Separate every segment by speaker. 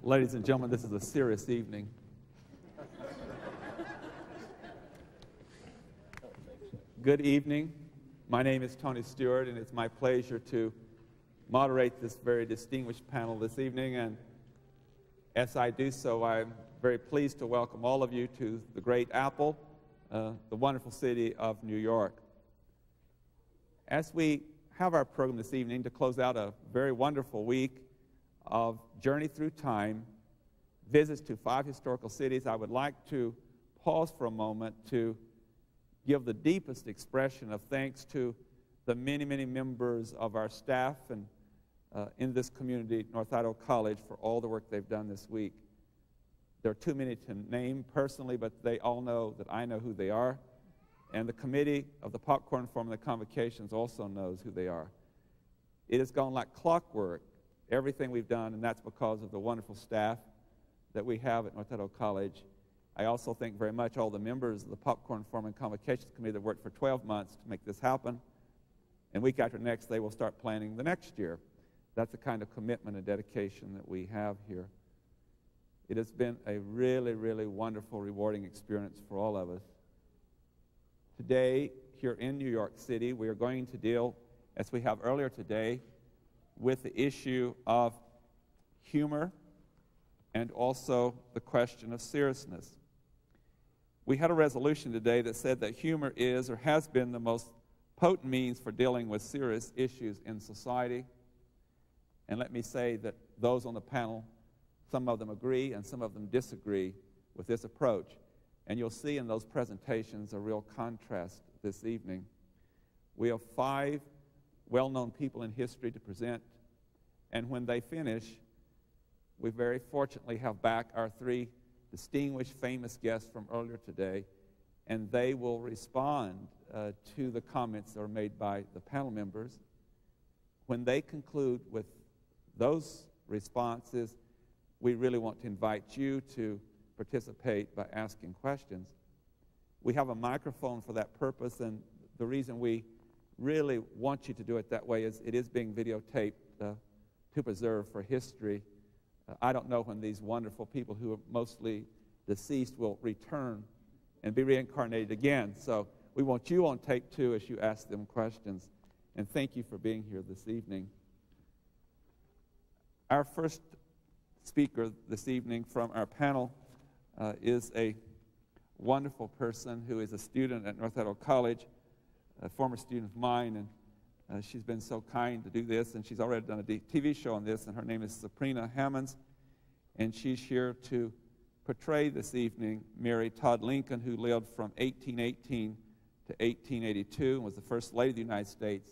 Speaker 1: Ladies and gentlemen, this is a serious evening. Good evening. My name is Tony Stewart, and it's my pleasure to moderate this very distinguished panel this evening. And as I do so, I'm very pleased to welcome all of you to the Great Apple, the wonderful city of New York. As we have our program this evening to close out a very wonderful week of journey through time, visits to 5 historical cities, I would like to pause for a moment to give the deepest expression of thanks to the many, many members of our staff and in this community, North Idaho College, for all the work they've done this week. There are too many to name personally, but they all know that I know who they are. And the committee of the Popcorn Forum and the Convocations also knows who they are. It has gone like clockwork, everything we've done, and that's because of the wonderful staff that we have at North Idaho College. I also thank very much all the members of the Popcorn Forum and Convocations Committee that worked for 12 months to make this happen. And week after next, they will start planning the next year. That's the kind of commitment and dedication that we have here. It has been a really, really wonderful, rewarding experience for all of us. Today, here in New York City, we are going to deal, as we have earlier today, with the issue of humor and also the question of seriousness. We had a resolution today that said that humor is or has been the most potent means for dealing with serious issues in society. And let me say that those on the panel, some of them agree and some of them disagree with this approach. And you'll see in those presentations a real contrast this evening. We have 5 well-known people in history to present, and when they finish, we very fortunately have back our 3 distinguished, famous guests from earlier today, and they will respond to the comments that are made by the panel members. When they conclude with those responses, we really want to invite you to participate by asking questions. We have a microphone for that purpose, and the reason we really want you to do it that way is it is being videotaped to preserve for history. I don't know when these wonderful people who are mostly deceased will return and be reincarnated again. So we want you on tape too as you ask them questions. And thank you for being here this evening. Our first speaker this evening from our panel is a wonderful person who is a student at North Idaho College, a former student of mine, and she's been so kind to do this, and she's already done a TV show on this, and her name is Sabrina Hammonds, and she's here to portray this evening Mary Todd Lincoln, who lived from 1818 to 1882 and was the First Lady of the United States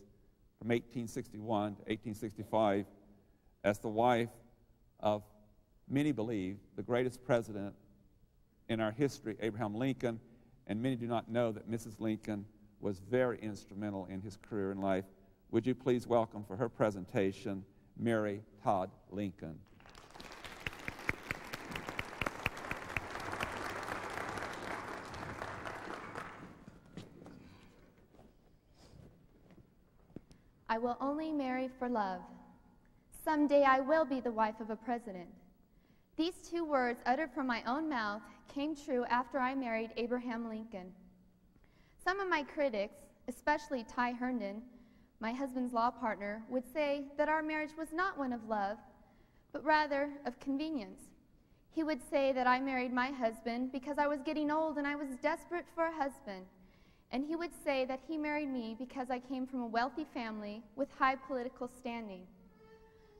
Speaker 1: from 1861 to 1865 as the wife of, many believe, the greatest president in our history, Abraham Lincoln, and many do not know that Mrs. Lincoln was very instrumental in his career in life. Would you please welcome for her presentation, Mary Todd Lincoln.
Speaker 2: I will only marry for love. Someday I will be the wife of a president. These 2 words uttered from my own mouth came true after I married Abraham Lincoln. Some of my critics, especially Ty Herndon, my husband's law partner, would say that our marriage was not one of love, but rather of convenience. He would say that I married my husband because I was getting old and I was desperate for a husband. And he would say that he married me because I came from a wealthy family with high political standing.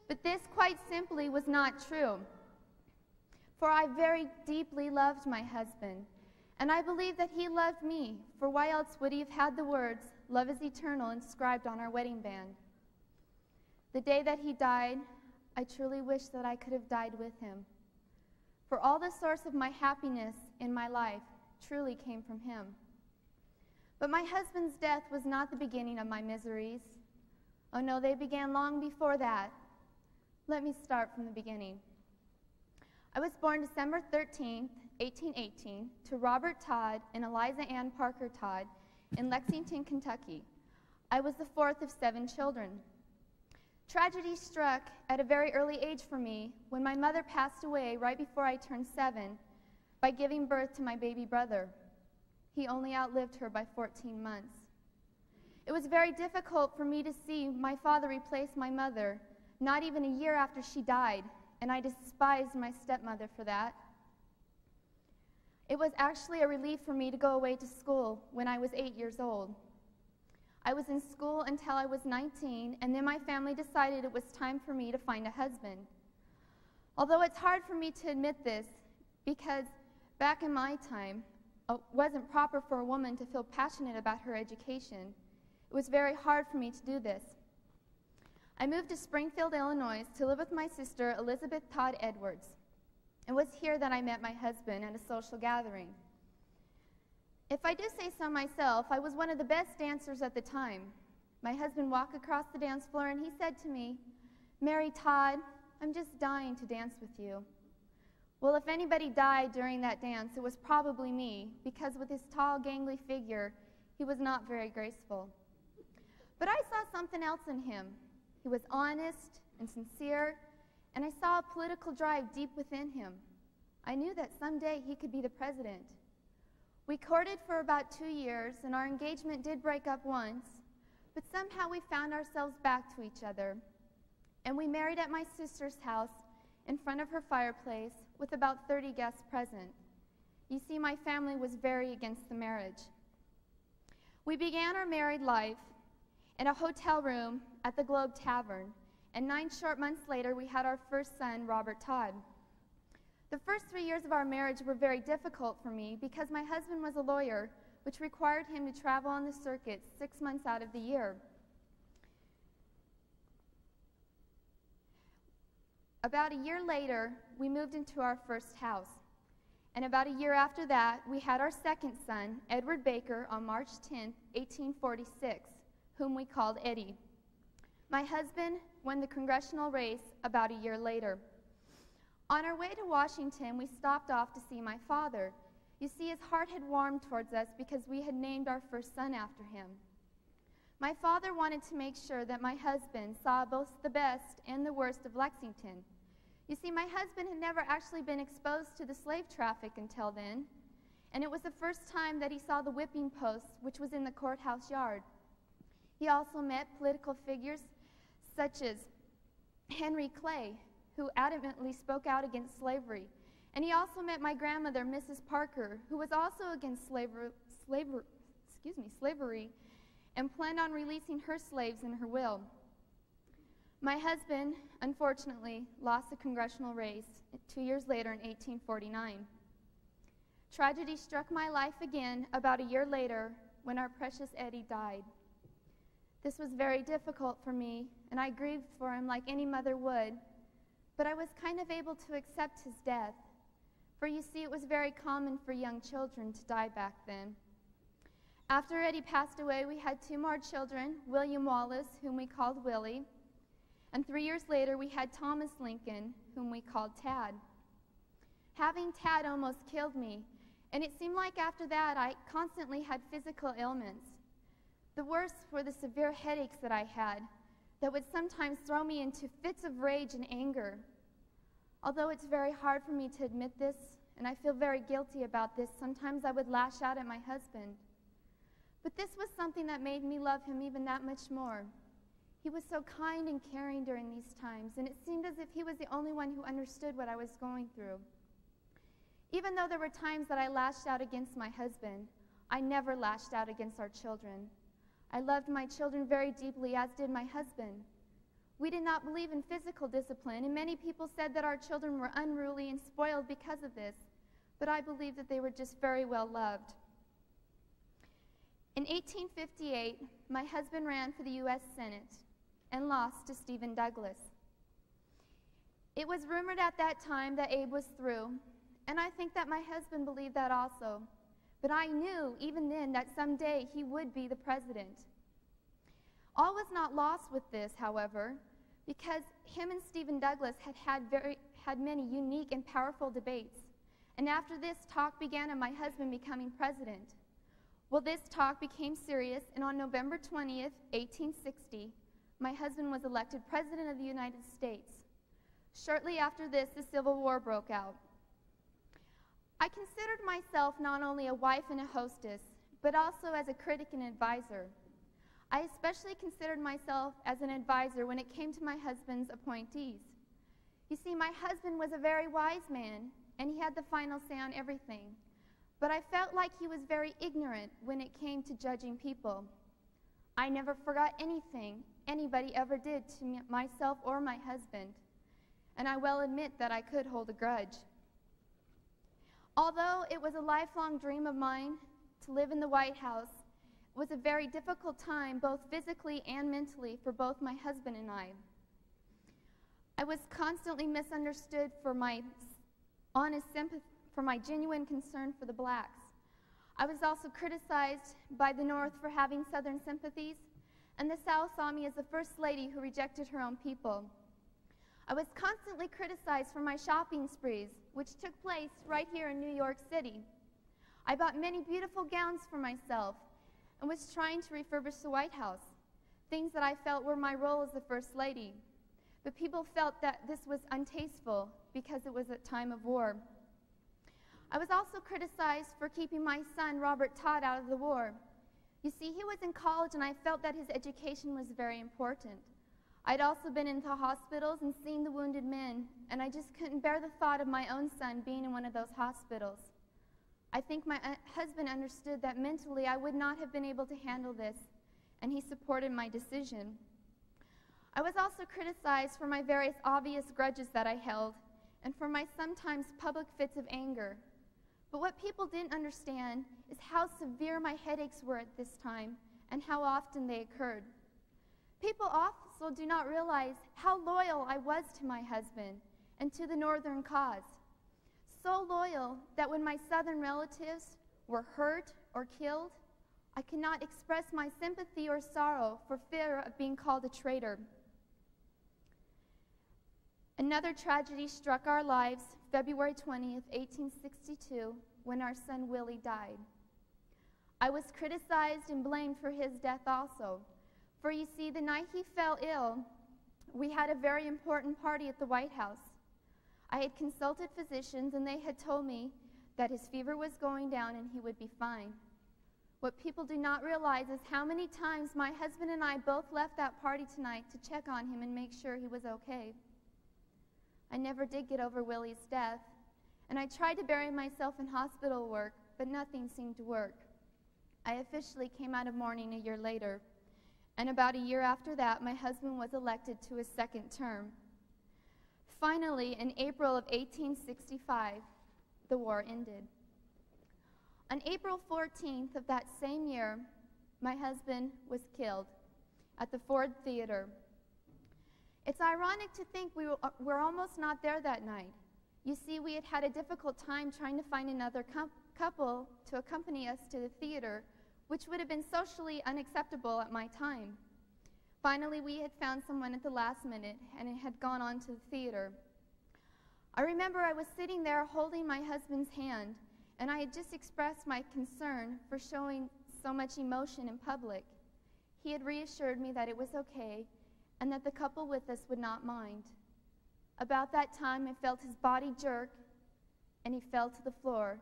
Speaker 2: But this quite simply was not true. For I very deeply loved my husband, and I believe that he loved me, for why else would he have had the words, "Love is eternal," inscribed on our wedding band? The day that he died, I truly wish that I could have died with him. For all the source of my happiness in my life truly came from him. But my husband's death was not the beginning of my miseries. Oh no, they began long before that. Let me start from the beginning. I was born December 13th, 1818, to Robert Todd and Eliza Ann Parker Todd in Lexington, Kentucky. I was the 4th of 7 children. Tragedy struck at a very early age for me when my mother passed away right before I turned 7 by giving birth to my baby brother. He only outlived her by 14 months. It was very difficult for me to see my father replace my mother, not even a year after she died, and I despised my stepmother for that. It was actually a relief for me to go away to school when I was 8 years old. I was in school until I was 19, and then my family decided it was time for me to find a husband. Although it's hard for me to admit this, because back in my time, it wasn't proper for a woman to feel passionate about her education. It was very hard for me to do this. I moved to Springfield, Illinois to live with my sister, Elizabeth Todd Edwards. It was here that I met my husband at a social gathering. If I do say so myself, I was one of the best dancers at the time. My husband walked across the dance floor and he said to me, "Mary Todd, I'm just dying to dance with you." Well, if anybody died during that dance, it was probably me, because with his tall, gangly figure, he was not very graceful. But I saw something else in him. He was honest and sincere, and I saw a political drive deep within him. I knew that someday he could be the president. We courted for about 2 years, and our engagement did break up once, but somehow we found ourselves back to each other. And we married at my sister's house in front of her fireplace with about 30 guests present. You see, my family was very against the marriage. We began our married life in a hotel room at the Globe Tavern, and 9 short months later, we had our first son, Robert Todd. The first 3 years of our marriage were very difficult for me because my husband was a lawyer, which required him to travel on the circuit 6 months out of the year. About a year later, we moved into our first house. And about a year after that, we had our second son, Edward Baker, on March 10, 1846, whom we called Eddie. My husband won the congressional race about a year later. On our way to Washington, we stopped off to see my father. You see, his heart had warmed towards us because we had named our first son after him. My father wanted to make sure that my husband saw both the best and the worst of Lexington. You see, my husband had never actually been exposed to the slave traffic until then, and it was the first time that he saw the whipping post, which was in the courthouse yard. He also met political figures such as Henry Clay, who adamantly spoke out against slavery. And he also met my grandmother, Mrs. Parker, who was also against slavery and planned on releasing her slaves in her will. My husband, unfortunately, lost the congressional race 2 years later in 1849. Tragedy struck my life again about a year later when our precious Eddie died. This was very difficult for me, and I grieved for him like any mother would, but I was kind of able to accept his death. For you see, it was very common for young children to die back then. After Eddie passed away, we had 2 more children, William Wallace, whom we called Willie, and 3 years later we had Thomas Lincoln, whom we called Tad. Having Tad almost killed me, and it seemed like after that I constantly had physical ailments. The worst were the severe headaches that I had that would sometimes throw me into fits of rage and anger. Although it's very hard for me to admit this, and I feel very guilty about this, sometimes I would lash out at my husband. But this was something that made me love him even that much more. He was so kind and caring during these times, and it seemed as if he was the only one who understood what I was going through. Even though there were times that I lashed out against my husband, I never lashed out against our children. I loved my children very deeply, as did my husband. We did not believe in physical discipline, and many people said that our children were unruly and spoiled because of this, but I believe that they were just very well loved. In 1858, my husband ran for the U.S. Senate and lost to Stephen Douglas. It was rumored at that time that Abe was through, and I think that my husband believed that also. But I knew even then that someday he would be the president. All was not lost with this, however, because him and Stephen Douglas had many unique and powerful debates. And after this, talk began of my husband becoming president. Well, this talk became serious, and on November 20th, 1860, my husband was elected President of the United States. Shortly after this, the Civil War broke out. I considered myself not only a wife and a hostess, but also as a critic and advisor. I especially considered myself as an advisor when it came to my husband's appointees. You see, my husband was a very wise man, and he had the final say on everything. But I felt like he was very ignorant when it came to judging people. I never forgot anything anybody ever did to myself or my husband, and I well admit that I could hold a grudge. Although it was a lifelong dream of mine to live in the White House, it was a very difficult time, both physically and mentally, for both my husband and I. I was constantly misunderstood for my honest sympathy, for my genuine concern for the blacks. I was also criticized by the North for having Southern sympathies, and the South saw me as the first lady who rejected her own people. I was constantly criticized for my shopping sprees, which took place right here in New York City. I bought many beautiful gowns for myself and was trying to refurbish the White House, things that I felt were my role as the First Lady. But people felt that this was untasteful because it was a time of war. I was also criticized for keeping my son, Robert Todd, out of the war. You see, he was in college, and I felt that his education was very important. I'd also been into hospitals and seen the wounded men, and I just couldn't bear the thought of my own son being in one of those hospitals. I think my husband understood that mentally I would not have been able to handle this, and he supported my decision. I was also criticized for my various obvious grudges that I held, and for my sometimes public fits of anger. But what people didn't understand is how severe my headaches were at this time and how often they occurred. People also do not realize how loyal I was to my husband and to the Northern cause. So loyal that when my Southern relatives were hurt or killed, I could not express my sympathy or sorrow for fear of being called a traitor. Another tragedy struck our lives February 20th, 1862, when our son Willie died. I was criticized and blamed for his death also. For you see, the night he fell ill, we had a very important party at the White House. I had consulted physicians, and they had told me that his fever was going down and he would be fine. What people do not realize is how many times my husband and I both left that party tonight to check on him and make sure he was okay. I never did get over Willie's death, and I tried to bury myself in hospital work, but nothing seemed to work. I officially came out of mourning a year later, and about a year after that, my husband was elected to his second term. Finally, in April of 1865, the war ended. On April 14th of that same year, my husband was killed at the Ford Theater. It's ironic to think we're almost not there that night. You see, we had had a difficult time trying to find another couple to accompany us to the theater, which would have been socially unacceptable at my time. Finally, we had found someone at the last minute, and it had gone on to the theater. I remember I was sitting there holding my husband's hand, and I had just expressed my concern for showing so much emotion in public. He had reassured me that it was okay, and that the couple with us would not mind. About that time, I felt his body jerk, and he fell to the floor,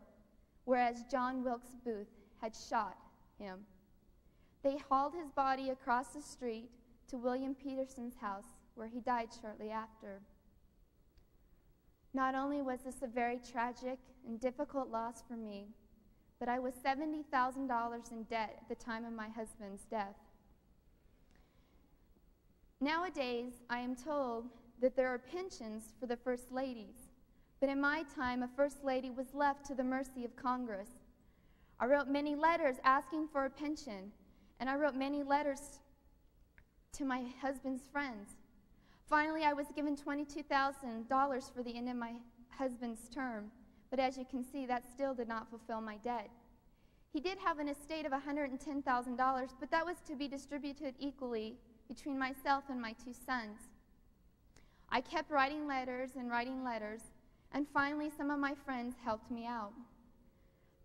Speaker 2: whereas John Wilkes Booth had shot him. They hauled his body across the street to William Peterson's house, where he died shortly after. Not only was this a very tragic and difficult loss for me, but I was $70,000 in debt at the time of my husband's death. Nowadays, I am told that there are pensions for the First Ladies, but in my time, a First Lady was left to the mercy of Congress. I wrote many letters asking for a pension, and I wrote many letters to my husband's friends. Finally, I was given $22,000 for the end of my husband's term, but as you can see, that still did not fulfill my debt. He did have an estate of $110,000, but that was to be distributed equally between myself and my two sons. I kept writing letters, and finally some of my friends helped me out.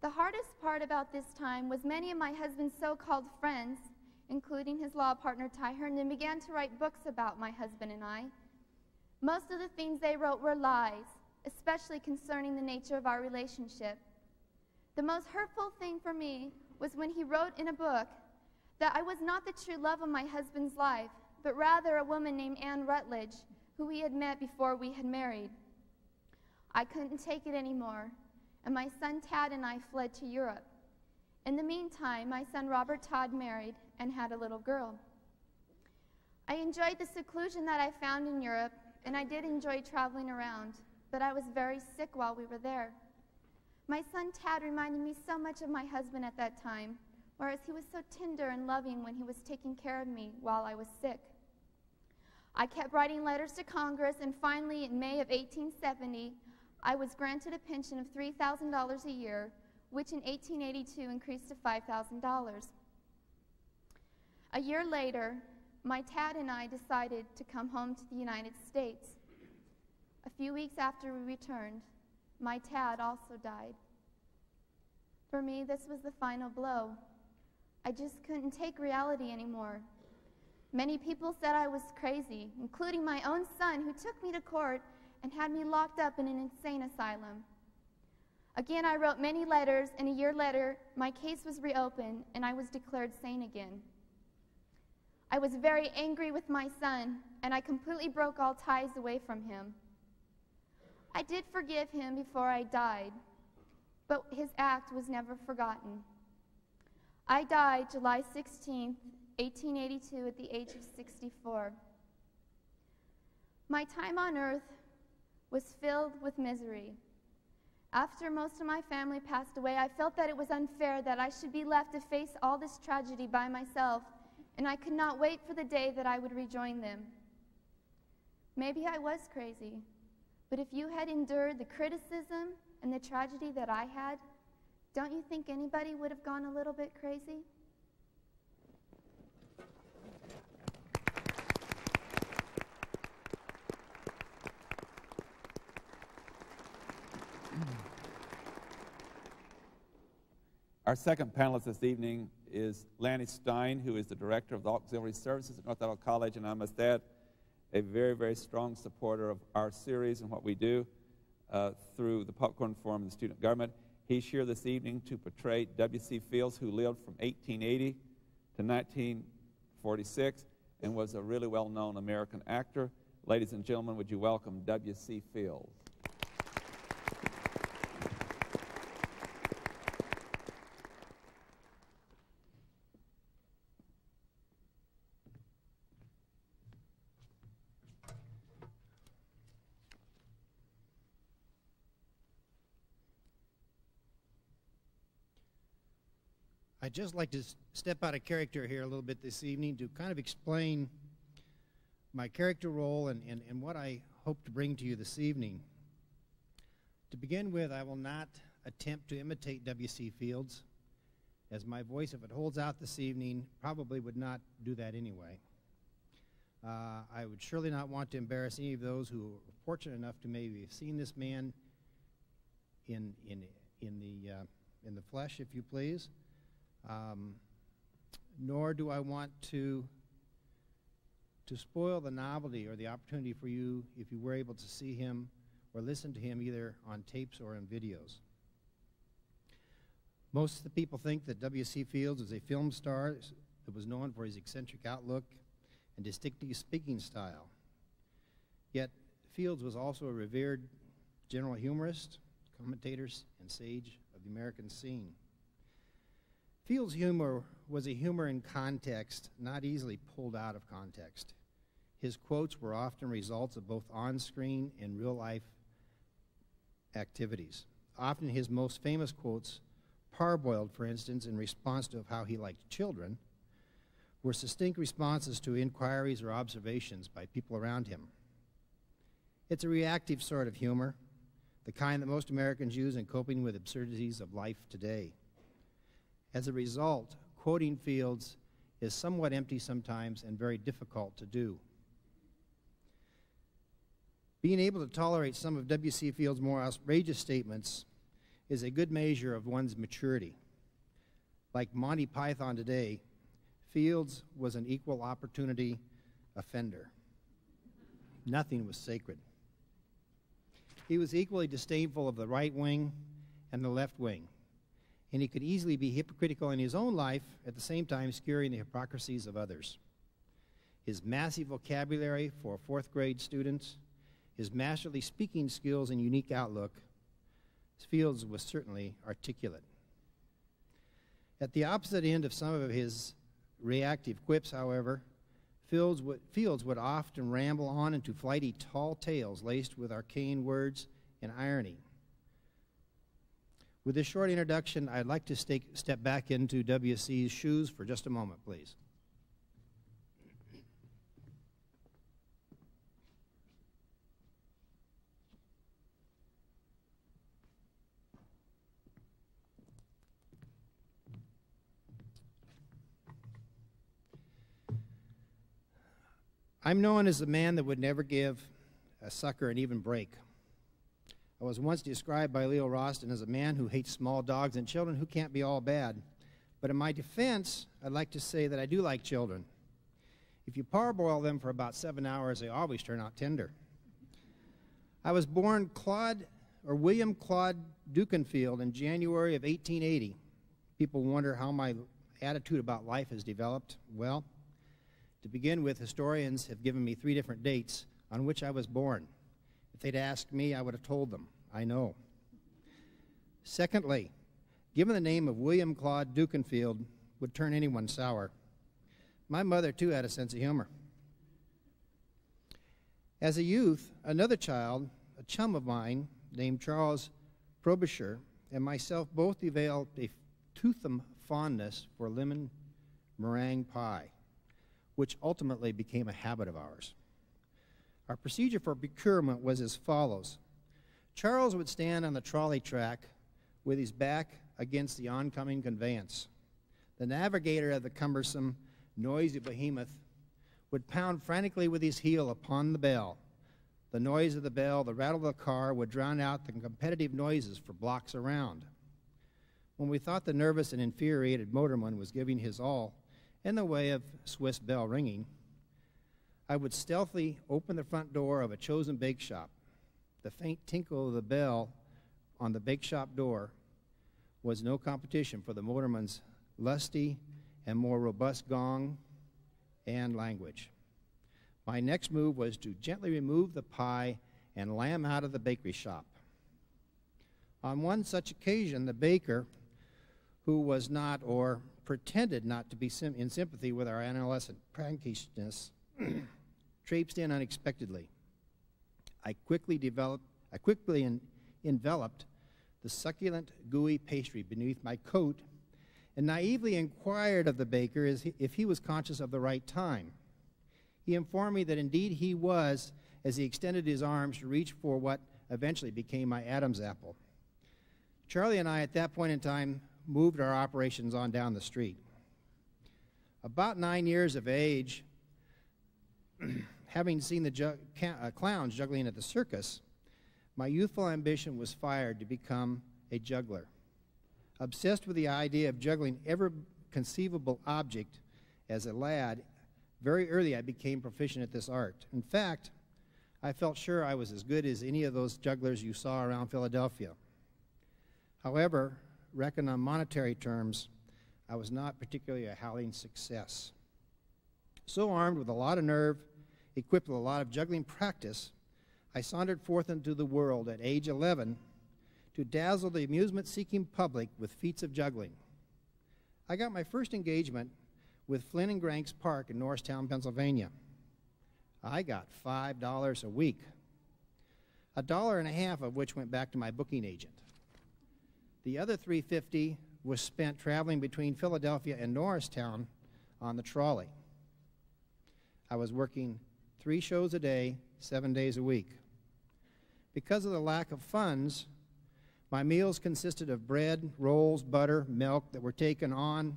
Speaker 2: The hardest part about this time was many of my husband's so-called friends including his law partner Ty Herndon, began to write books about my husband and I. Most of the things they wrote were lies, especially concerning the nature of our relationship. The most hurtful thing for me was when he wrote in a book that I was not the true love of my husband's life, but rather a woman named Anne Rutledge, who he had met before we had married. I couldn't take it anymore, and my son Tad and I fled to Europe. In the meantime, my son Robert Todd married and had a little girl. I enjoyed the seclusion that I found in Europe, and I did enjoy traveling around, but I was very sick while we were there. My son Tad reminded me so much of my husband at that time, whereas he was so tender and loving when he was taking care of me while I was sick. I kept writing letters to Congress, and finally, in May of 1870, I was granted a pension of $3,000 a year, which in 1882 increased to $5,000. A year later, my Tad and I decided to come home to the United States. A few weeks after we returned, my Tad also died. For me, this was the final blow. I just couldn't take reality anymore. Many people said I was crazy, including my own son, who took me to court and had me locked up in an insane asylum. Again, I wrote many letters, and a year later, my case was reopened, and I was declared sane again. I was very angry with my son, and I completely broke all ties away from him. I did forgive him before I died, but his act was never forgotten. I died July 16th, 1882, at the age of 64. My time on earth was filled with misery. After most of my family passed away, I felt that it was unfair that I should be left to face all this tragedy by myself, and I could not wait for the day that I would rejoin them. Maybe I was crazy, but if you had endured the criticism and the tragedy that I had, don't you think anybody would have gone a little bit crazy?
Speaker 1: Our second panelist this evening is Lanny Stein, who is the director of the Auxiliary Services at North Idaho College, and I must add, a very, very strong supporter of our series and what we do through the Popcorn Forum and the Student Government. He's here this evening to portray W.C. Fields, who lived from 1880 to 1946 and was a really well-known American actor. Ladies and gentlemen, would you welcome W.C. Fields?
Speaker 3: I'd just like to step out of character here a little bit this evening to kind of explain my character role and what I hope to bring to you this evening. To begin with, I will not attempt to imitate W.C. Fields, as my voice, if it holds out this evening, probably would not do that anyway. I would surely not want to embarrass any of those who are fortunate enough to maybe have seen this man in the flesh, if you please. Nor do I want to spoil the novelty or the opportunity for you if you were able to see him or listen to him either on tapes or in videos. Most of the people think that W.C. Fields is a film star that was known for his eccentric outlook and distinctive speaking style. Yet Fields was also a revered general humorist, commentator, and sage of the American scene. Fields' humor was a humor in context, not easily pulled out of context. His quotes were often results of both on-screen and real-life activities. Often his most famous quotes, parboiled, for instance, in response to how he liked children, were succinct responses to inquiries or observations by people around him. It's a reactive sort of humor, the kind that most Americans use in coping with absurdities of life today. As a result, quoting Fields is somewhat empty sometimes and very difficult to do. Being able to tolerate some of W.C. Fields' more outrageous statements is a good measure of one's maturity. Like Monty Python today, Fields was an equal opportunity offender. Nothing was sacred. He was equally disdainful of the right wing and the left wing, and he could easily be hypocritical in his own life, at the same time skewering the hypocrisies of others. His massive vocabulary for fourth-grade students, his masterly speaking skills and unique outlook, Fields was certainly articulate. At the opposite end of some of his reactive quips, however, Fields would often ramble on into flighty tall tales laced with arcane words and irony. With this short introduction, I'd like to step back into W.C.'s shoes for just a moment, please. I'm known as the man that would never give a sucker an even break. I was once described by Leo Roston as a man who hates small dogs and children who can't be all bad. But in my defense, I'd like to say that I do like children. If you parboil them for about 7 hours, they always turn out tender. I was born William Claude Dukenfield in January of 1880. People wonder how my attitude about life has developed. Well, to begin with, historians have given me 3 different dates on which I was born. If they'd asked me, I would have told them. I know. Secondly, given the name of William Claude Dukenfield would turn anyone sour. My mother, too, had a sense of humor. As a youth, another child, a chum of mine named Charles Frobisher, and myself both developed a toothsome fondness for lemon meringue pie, which ultimately became a habit of ours. Our procedure for procurement was as follows. Charles would stand on the trolley track with his back against the oncoming conveyance. The navigator of the cumbersome, noisy behemoth would pound frantically with his heel upon the bell. The noise of the bell, the rattle of the car would drown out the competitive noises for blocks around. When we thought the nervous and infuriated motorman was giving his all in the way of Swiss bell ringing, I would stealthily open the front door of a chosen bake shop. The faint tinkle of the bell on the bake shop door was no competition for the motorman's lusty and more robust gong and language. My next move was to gently remove the pie and lamb out of the bakery shop. On one such occasion, the baker, who was not or pretended not to be in sympathy with our adolescent prankishness, traipsed in unexpectedly. I quickly enveloped the succulent, gooey pastry beneath my coat and naively inquired of the baker if he was conscious of the right time. He informed me that indeed he was, as he extended his arms to reach for what eventually became my Adam's apple. Charlie and I, at that point in time, moved our operations on down the street. About 9 years of age, having seen the clowns juggling at the circus, my youthful ambition was fired to become a juggler. Obsessed with the idea of juggling every conceivable object as a lad, very early I became proficient at this art. In fact, I felt sure I was as good as any of those jugglers you saw around Philadelphia. However, reckoned on monetary terms, I was not particularly a howling success. So armed with a lot of nerve, equipped with a lot of juggling practice, I sauntered forth into the world at age 11 to dazzle the amusement-seeking public with feats of juggling. I got my first engagement with Flynn and Granks Park in Norristown, Pennsylvania. I got $5 a week, $1.50 of which went back to my booking agent. The other $3.50 was spent traveling between Philadelphia and Norristown on the trolley. I was working 3 shows a day, 7 days a week. Because of the lack of funds, my meals consisted of bread, rolls, butter, milk that were taken on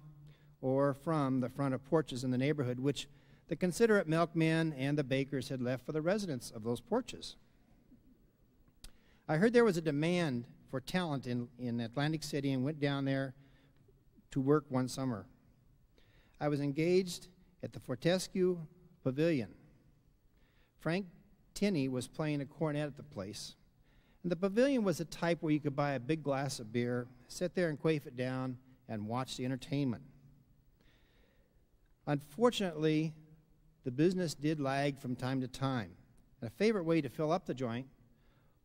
Speaker 3: or from the front of porches in the neighborhood, which the considerate milkmen and the bakers had left for the residents of those porches. I heard there was a demand for talent in Atlantic City and went down there to work one summer. I was engaged at the Fortescue Pavilion. Frank Tinney was playing a cornet at the place. And the pavilion was the type where you could buy a big glass of beer, sit there and quaff it down, and watch the entertainment. Unfortunately, the business did lag from time to time. And a favorite way to fill up the joint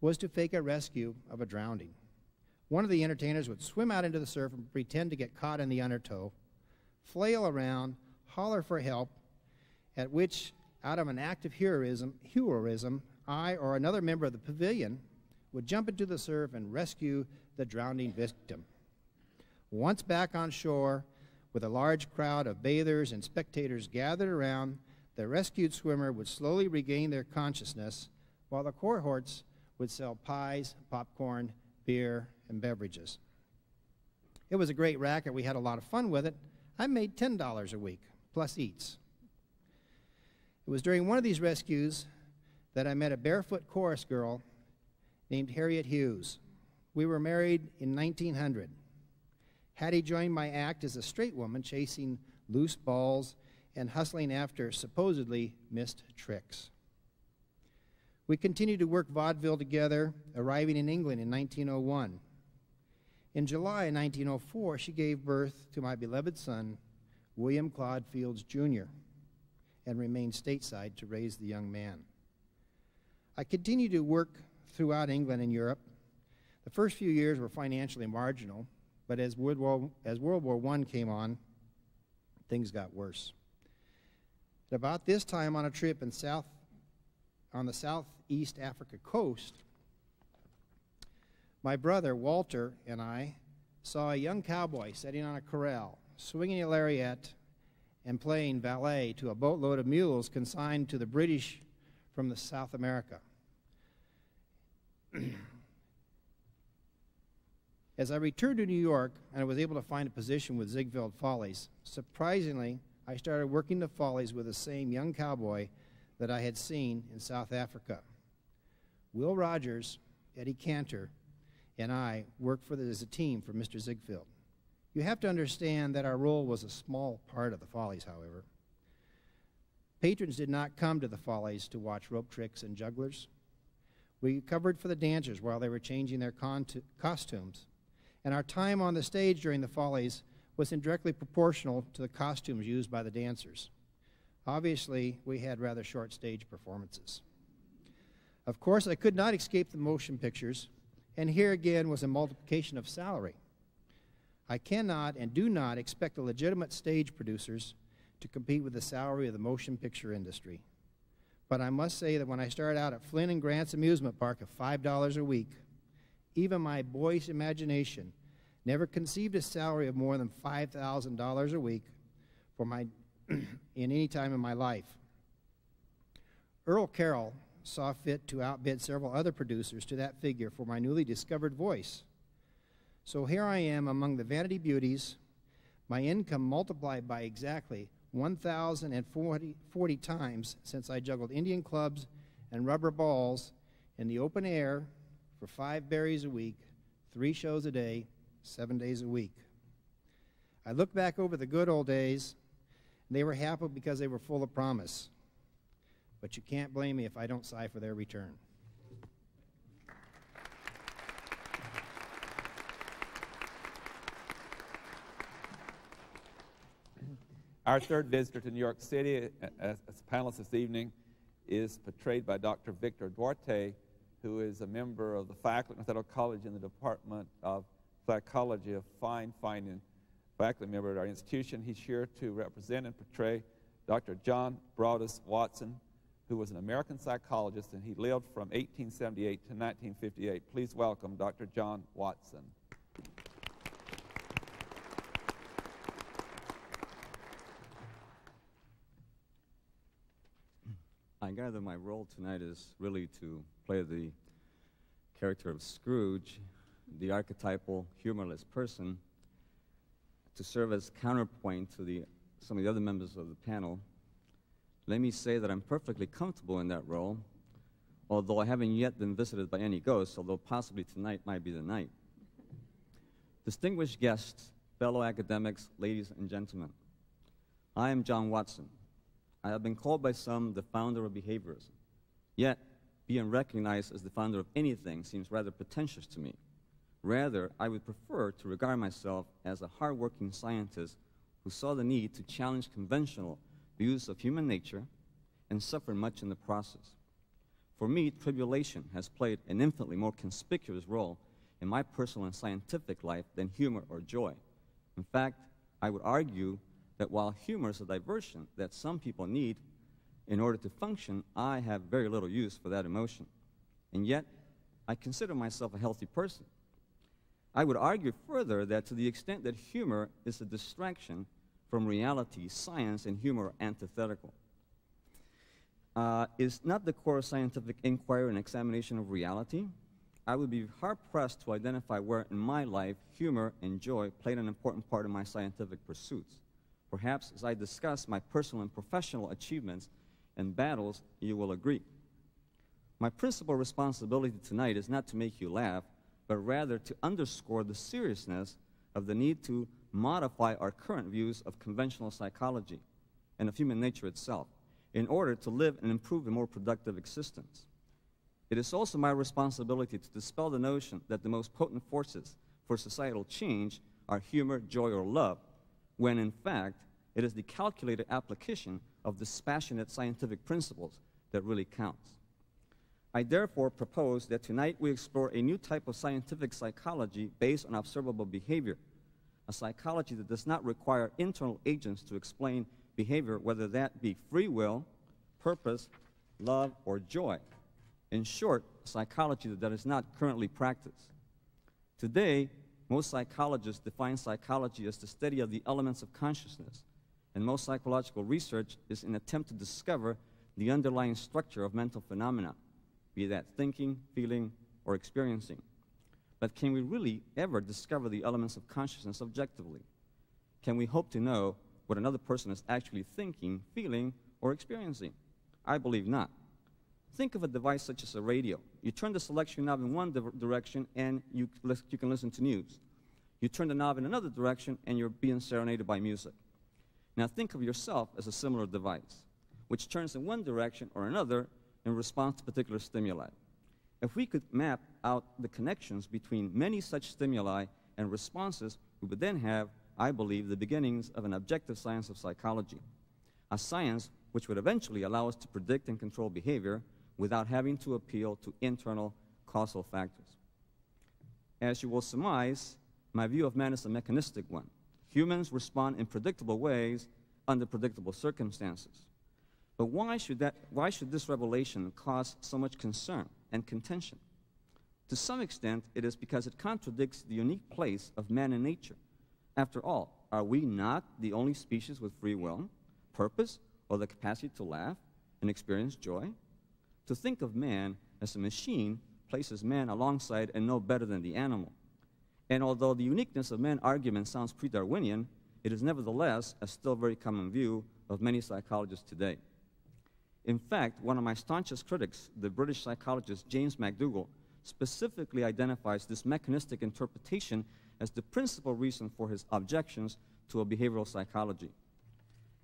Speaker 3: was to fake a rescue of a drowning. One of the entertainers would swim out into the surf and pretend to get caught in the undertow, flail around, holler for help, at which, out of an act of heroism, I or another member of the pavilion would jump into the surf and rescue the drowning victim. Once back on shore, with a large crowd of bathers and spectators gathered around, the rescued swimmer would slowly regain their consciousness, while the cohorts would sell pies, popcorn, beer, and beverages. It was a great racket. We had a lot of fun with it. I made $10 a week, plus eats. It was during one of these rescues that I met a barefoot chorus girl named Harriet Hughes. We were married in 1900. Hattie joined my act as a straight woman, chasing loose balls and hustling after supposedly missed tricks. We continued to work vaudeville together, arriving in England in 1901. In July 1904, she gave birth to my beloved son, William Claude Fields, Jr., and remained stateside to raise the young man. I continued to work throughout England and Europe. The first few years were financially marginal, but as World War I came on, things got worse. At about this time, on a trip on the southeast Africa coast, my brother Walter and I saw a young cowboy sitting on a corral, swinging a lariat and playing valet to a boatload of mules consigned to the British from South America. As I returned to New York and I was able to find a position with Ziegfeld Follies, surprisingly, I started working the Follies with the same young cowboy that I had seen in South Africa. Will Rogers, Eddie Cantor, and I worked as a team for Mr. Ziegfeld. You have to understand that our role was a small part of the Follies, however. Patrons did not come to the Follies to watch rope tricks and jugglers. We covered for the dancers while they were changing their costumes. And our time on the stage during the Follies was indirectly proportional to the costumes used by the dancers. Obviously, we had rather short stage performances. Of course, I could not escape the motion pictures, and here again was a multiplication of salary. I cannot and do not expect the legitimate stage producers to compete with the salary of the motion picture industry. But I must say that when I started out at Flynn and Grant's amusement park at $5 a week, even my boyish imagination never conceived a salary of more than $5,000 a week for in any time in my life. Earl Carroll saw fit to outbid several other producers to that figure for my newly discovered voice. So here I am among the Vanity Beauties, my income multiplied by exactly 1,040 times since I juggled Indian clubs and rubber balls in the open air for 5 berries a week, 3 shows a day, 7 days a week. I look back over the good old days, and they were happy because they were full of promise. But you can't blame me if I don't sigh for their return.
Speaker 1: Our third visitor to New York City as a panelist this evening is portrayed by Dr. Victor Duarte, who is a member of the faculty at Federal College in the Department of Psychology, a fine faculty member at our institution. He's here to represent and portray Dr. John Broadus Watson, who was an American psychologist, and he lived from 1878 to 1958. Please welcome Dr. John Watson.
Speaker 4: I gather my role tonight is really to play the character of Scrooge, the archetypal, humorless person, to serve as counterpoint to some of the other members of the panel. Let me say that I'm perfectly comfortable in that role, although I haven't yet been visited by any ghosts, although possibly tonight might be the night. Distinguished guests, fellow academics, ladies and gentlemen, I am John Watson. I have been called by some the founder of behaviorism. Yet, being recognized as the founder of anything seems rather pretentious to me. Rather, I would prefer to regard myself as a hardworking scientist who saw the need to challenge conventional views of human nature and suffered much in the process. For me, tribulation has played an infinitely more conspicuous role in my personal and scientific life than humor or joy. In fact, I would argue that while humor is a diversion that some people need in order to function, I have very little use for that emotion. And yet, I consider myself a healthy person. I would argue further that to the extent that humor is a distraction from reality, science and humor are antithetical. Is not the core of scientific inquiry an examination of reality? I would be hard-pressed to identify where in my life humor and joy played an important part in my scientific pursuits. Perhaps as I discuss my personal and professional achievements and battles, you will agree. My principal responsibility tonight is not to make you laugh, but rather to underscore the seriousness of the need to modify our current views of conventional psychology and of human nature itself in order to live and improve a more productive existence. It is also my responsibility to dispel the notion that the most potent forces for societal change are humor, joy, or love, when in fact it is the calculated application of dispassionate scientific principles that really counts. I therefore propose that tonight we explore a new type of scientific psychology based on observable behavior, a psychology that does not require internal agents to explain behavior, whether that be free will, purpose, love, or joy. In short, psychology that is not currently practiced. Today, most psychologists define psychology as the study of the elements of consciousness, and most psychological research is an attempt to discover the underlying structure of mental phenomena, be that thinking, feeling, or experiencing. But can we really ever discover the elements of consciousness objectively? Can we hope to know what another person is actually thinking, feeling, or experiencing? I believe not. Think of a device such as a radio. You turn the selection knob in one direction and you can listen to news. You turn the knob in another direction and you're being serenaded by music. Now think of yourself as a similar device, which turns in one direction or another in response to particular stimuli. If we could map out the connections between many such stimuli and responses, we would then have, I believe, the beginnings of an objective science of psychology, a science which would eventually allow us to predict and control behavior without having to appeal to internal causal factors. As you will surmise, my view of man is a mechanistic one. Humans respond in predictable ways under predictable circumstances. But why should this revelation cause so much concern and contention? To some extent, it is because it contradicts the unique place of man in nature. After all, are we not the only species with free will, purpose, or the capacity to laugh and experience joy? To think of man as a machine places man alongside and no better than the animal. And although the uniqueness of man argument sounds pre-Darwinian, it is nevertheless a still very common view of many psychologists today. In fact, one of my staunchest critics, the British psychologist James McDougall, specifically identifies this mechanistic interpretation as the principal reason for his objections to a behavioral psychology.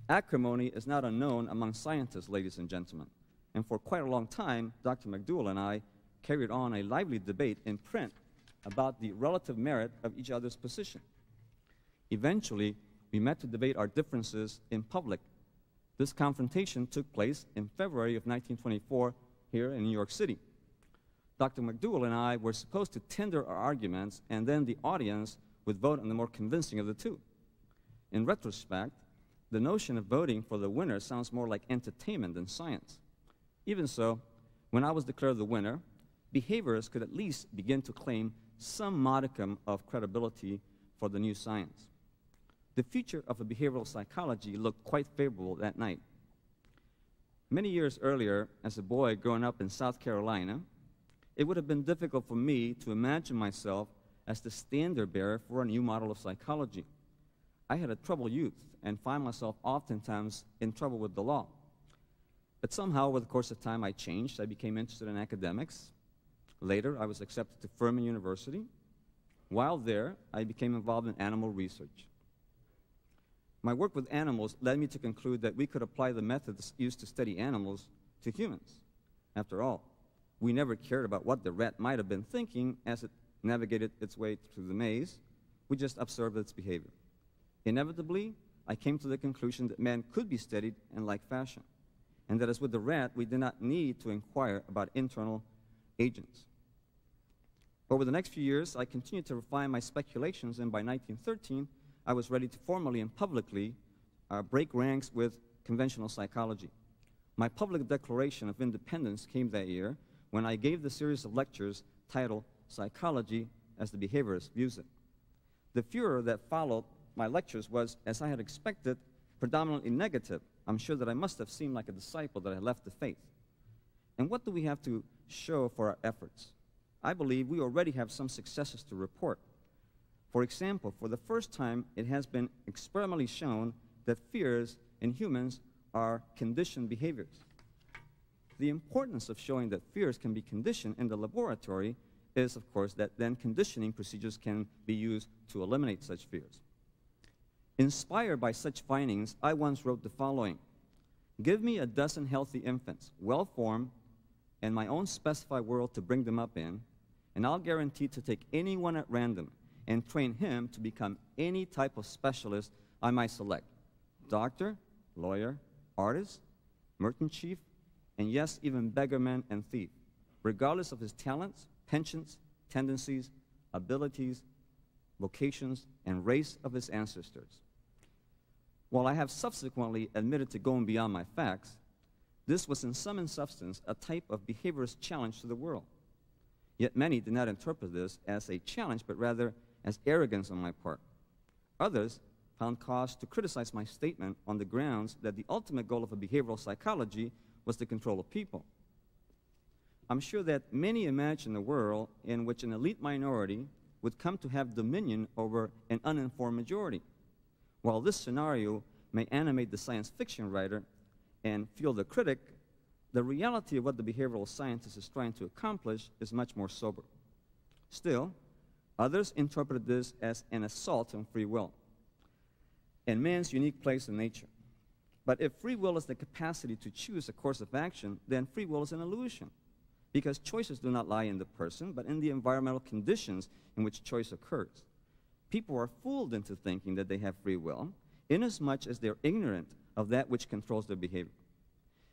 Speaker 4: Acrimony is not unknown among scientists, ladies and gentlemen, and for quite a long time, Dr. McDougall and I carried on a lively debate in print about the relative merit of each other's position. Eventually, we met to debate our differences in public. This confrontation took place in February of 1924 here in New York City. Dr. McDougall and I were supposed to tender our arguments, and then the audience would vote on the more convincing of the two. In retrospect, the notion of voting for the winner sounds more like entertainment than science. Even so, when I was declared the winner, behaviorists could at least begin to claim some modicum of credibility for the new science. The future of a behavioral psychology looked quite favorable that night. Many years earlier, as a boy growing up in South Carolina, it would have been difficult for me to imagine myself as the standard bearer for a new model of psychology. I had a troubled youth and found myself oftentimes in trouble with the law. But somehow, over the course of time, I changed. I became interested in academics. Later, I was accepted to Furman University. While there, I became involved in animal research. My work with animals led me to conclude that we could apply the methods used to study animals to humans. After all, we never cared about what the rat might have been thinking as it navigated its way through the maze. We just observed its behavior. Inevitably, I came to the conclusion that man could be studied in like fashion, and that as with the rat, we did not need to inquire about internal agents. Over the next few years, I continued to refine my speculations, and by 1913, I was ready to formally and publicly break ranks with conventional psychology. My public declaration of independence came that year when I gave the series of lectures titled Psychology as the Behaviorist Views It. The furor that followed my lectures was, as I had expected, predominantly negative. I'm sure that I must have seemed like a disciple that had left the faith. And what do we have to show for our efforts? I believe we already have some successes to report. For example, for the first time, it has been experimentally shown that fears in humans are conditioned behaviors. The importance of showing that fears can be conditioned in the laboratory is, of course, that then conditioning procedures can be used to eliminate such fears. Inspired by such findings, I once wrote the following: "Give me a dozen healthy infants, well-formed, and my own specified world to bring them up in, and I'll guarantee to take anyone at random and train him to become any type of specialist I might select: doctor, lawyer, artist, merchant chief, and yes, even beggarman and thief, regardless of his talents, penchants, tendencies, abilities, vocations, and race of his ancestors." While I have subsequently admitted to going beyond my facts, this was in sum and substance a type of behaviorist challenge to the world. Yet many did not interpret this as a challenge, but rather as arrogance on my part. Others found cause to criticize my statement on the grounds that the ultimate goal of a behavioral psychology was the control of people. I'm sure that many imagine a world in which an elite minority would come to have dominion over an uninformed majority. While this scenario may animate the science fiction writer and fuel the critic, the reality of what the behavioral scientist is trying to accomplish is much more sober. Still, others interpret this as an assault on free will and man's unique place in nature. But if free will is the capacity to choose a course of action, then free will is an illusion, because choices do not lie in the person, but in the environmental conditions in which choice occurs. People are fooled into thinking that they have free will, inasmuch as they're ignorant of that which controls their behavior.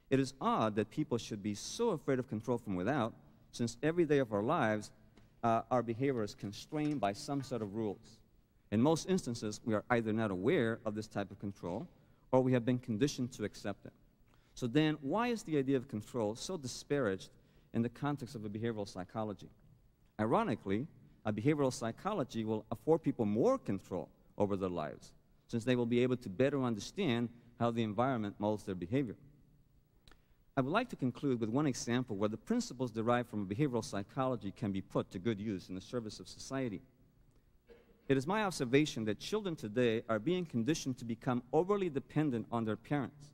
Speaker 4: It is odd that people should be so afraid of control from without, since every day of our lives, our behavior is constrained by some set of rules. In most instances, we are either not aware of this type of control, or we have been conditioned to accept it. So then, why is the idea of control so disparaged in the context of a behavioral psychology? Ironically, a behavioral psychology will afford people more control over their lives, since they will be able to better understand how the environment molds their behavior. I would like to conclude with one example where the principles derived from behavioral psychology can be put to good use in the service of society. It is my observation that children today are being conditioned to become overly dependent on their parents.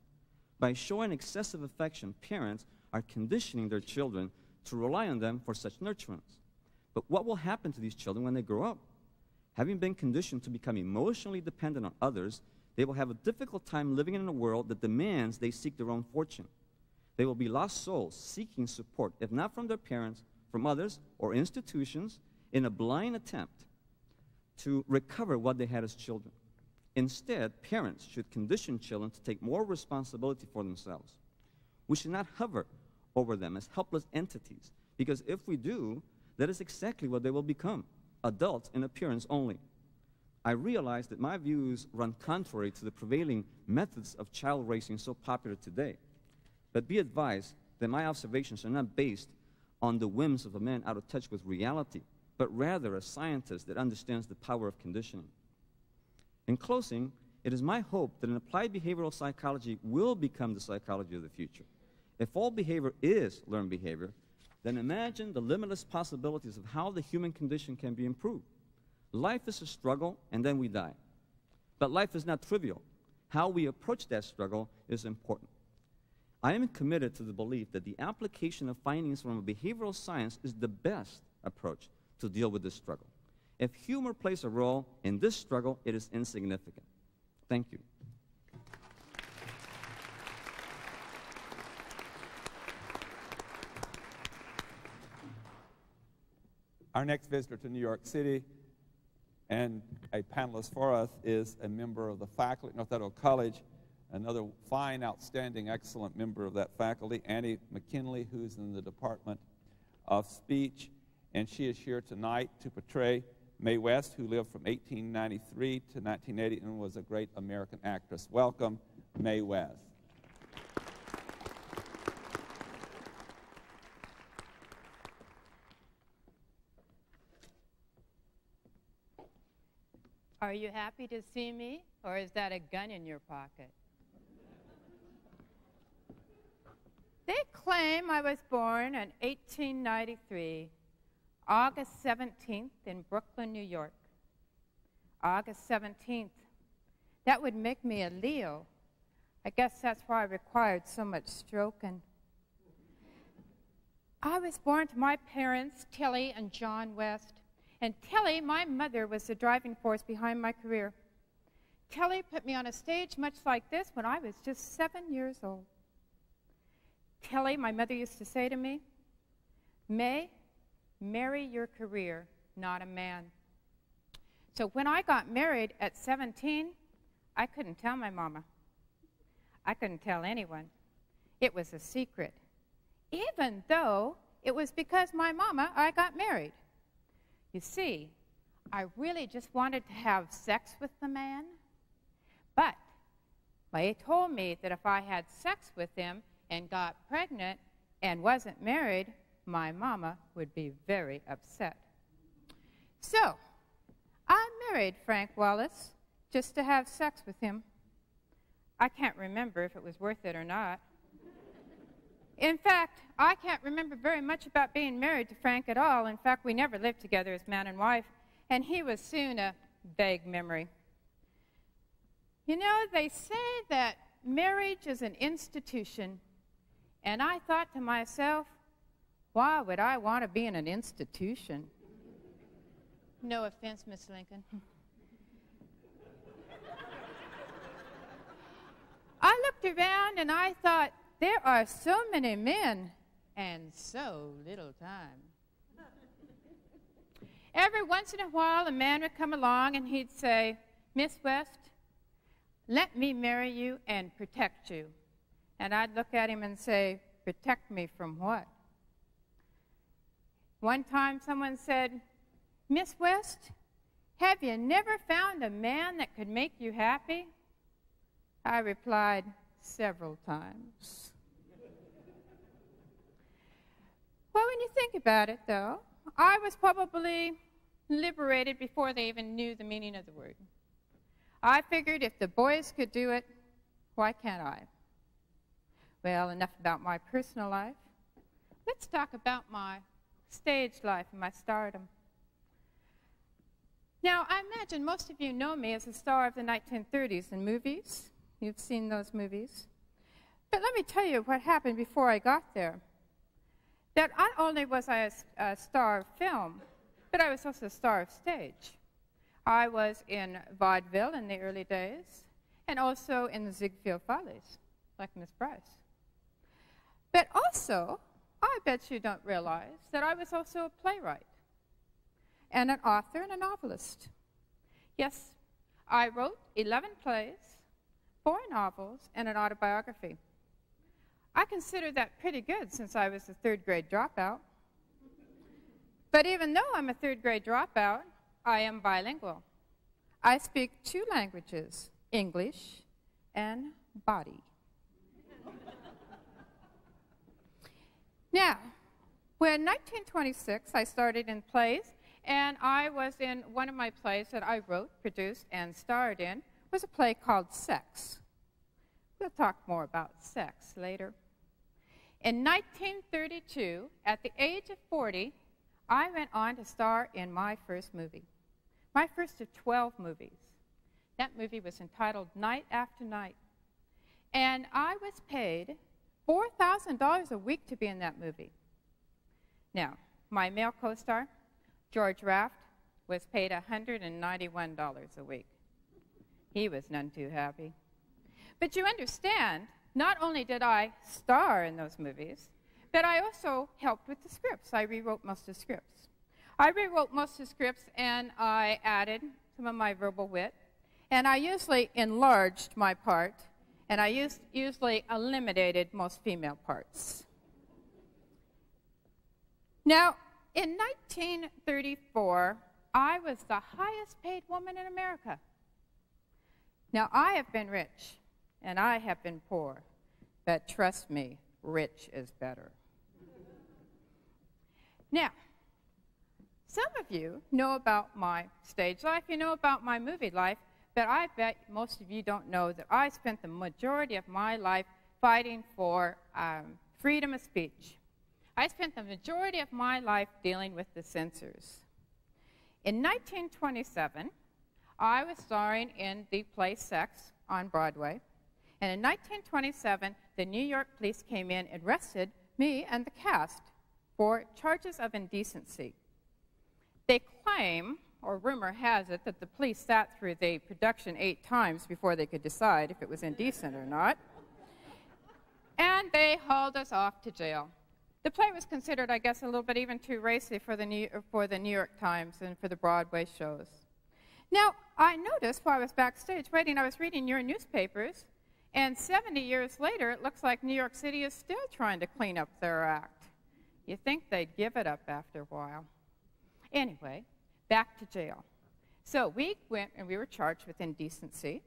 Speaker 4: By showing excessive affection, parents are conditioning their children to rely on them for such nurturance. But what will happen to these children when they grow up? Having been conditioned to become emotionally dependent on others, they will have a difficult time living in a world that demands they seek their own fortune. They will be lost souls seeking support, if not from their parents, from others or institutions, in a blind attempt to recover what they had as children. Instead, parents should condition children to take more responsibility for themselves. We should not hover over them as helpless entities, because if we do, that is exactly what they will become, adults in appearance only. I realize that my views run contrary to the prevailing methods of child raising so popular today. But be advised that my observations are not based on the whims of a man out of touch with reality, but rather a scientist that understands the power of conditioning. In closing, it is my hope that an applied behavioral psychology will become the psychology of the future. If all behavior is learned behavior, then imagine the limitless possibilities of how the human condition can be improved. Life is a struggle, and then we die. But life is not trivial. How we approach that struggle is important. I am committed to the belief that the application of findings from a behavioral science is the best approach to deal with this struggle. If humor plays a role in this struggle, it is insignificant. Thank you.
Speaker 1: Our next visitor to New York City and a panelist for us is a member of the faculty at North Idaho College, another fine, outstanding, excellent member of that faculty, Annie McKinley, who's in the Department of Speech, and she is here tonight to portray Mae West, who lived from 1893 to 1980 and was a great American actress. Welcome, Mae West.
Speaker 5: Are you happy to see me, or is that a gun in your pocket? They claim I was born in 1893, August 17th in Brooklyn, New York. August 17th. That would make me a Leo. I guess that's why I required so much stroking. I was born to my parents, Tilly and John West. And Tilly, my mother, was the driving force behind my career. Tilly put me on a stage much like this when I was just 7 years old. Tilly, my mother used to say to me, Mae, marry your career, not a man. So when I got married at 17, I couldn't tell my mama. I couldn't tell anyone. It was a secret, even though it was because my mama I got married. You see, I really just wanted to have sex with the man, but Mae told me that if I had sex with him and got pregnant and wasn't married, my mama would be very upset. So, I married Frank Wallace just to have sex with him. I can't remember if it was worth it or not. In fact, I can't remember very much about being married to Frank at all. In fact, we never lived together as man and wife, and he was soon a vague memory. You know, they say that marriage is an institution, and I thought to myself, why would I want to be in an institution? No offense, Miss Lincoln. I looked around and I thought, there are so many men and so little time. Every once in a while, a man would come along and he'd say, Miss West, let me marry you and protect you. And I'd look at him and say, protect me from what? One time someone said, Miss West, have you never found a man that could make you happy? I replied, several times. Well, when you think about it, though, I was probably liberated before they even knew the meaning of the word. I figured if the boys could do it, why can't I? Well, enough about my personal life. Let's talk about my stage life and my stardom. Now, I imagine most of you know me as a star of the 1930s in movies. You've seen those movies. But let me tell you what happened before I got there. That not only was I a star of film, but I was also a star of stage. I was in vaudeville in the early days, and also in the Ziegfeld Follies, like Miss Bryce. But also, I bet you don't realize that I was also a playwright, and an author and a novelist. Yes, I wrote 11 plays, 4 novels, and an autobiography. I consider that pretty good since I was a third-grade dropout. But even though I'm a third-grade dropout, I am bilingual. I speak 2 languages, English and body. Now, when 1926, I started in plays, and I was in one of my plays that I wrote, produced, and starred in, was a play called Sex. We'll talk more about sex later. In 1932, at the age of 40, I went on to star in my first movie, my first of 12 movies. That movie was entitled Night After Night, and I was paid $4,000 a week to be in that movie. Now, my male co-star, George Raft, was paid $191 a week. He was none too happy. But you understand, not only did I star in those movies, but I also helped with the scripts. I rewrote most of the scripts. I rewrote most of the scripts, and I added some of my verbal wit. And I usually enlarged my part, and I usually eliminated most female parts. Now, in 1934, I was the highest paid woman in America. Now, I have been rich, and I have been poor, but trust me, rich is better. Now, some of you know about my stage life, you know about my movie life, but I bet most of you don't know that I spent the majority of my life fighting for freedom of speech. I spent the majority of my life dealing with the censors. In 1927, I was starring in the play Sex on Broadway, and in 1927, the New York police came in and arrested me and the cast for charges of indecency. They claim, or rumor has it, that the police sat through the production 8 times before they could decide if it was indecent or not. And they hauled us off to jail. The play was considered, I guess, a little bit even too racy for the New York Times and for the Broadway shows. Now, I noticed while I was backstage waiting, I was reading your newspapers, and 70 years later, it looks like New York City is still trying to clean up their act. You think they'd give it up after a while. Anyway, back to jail. So we went and we were charged with indecency,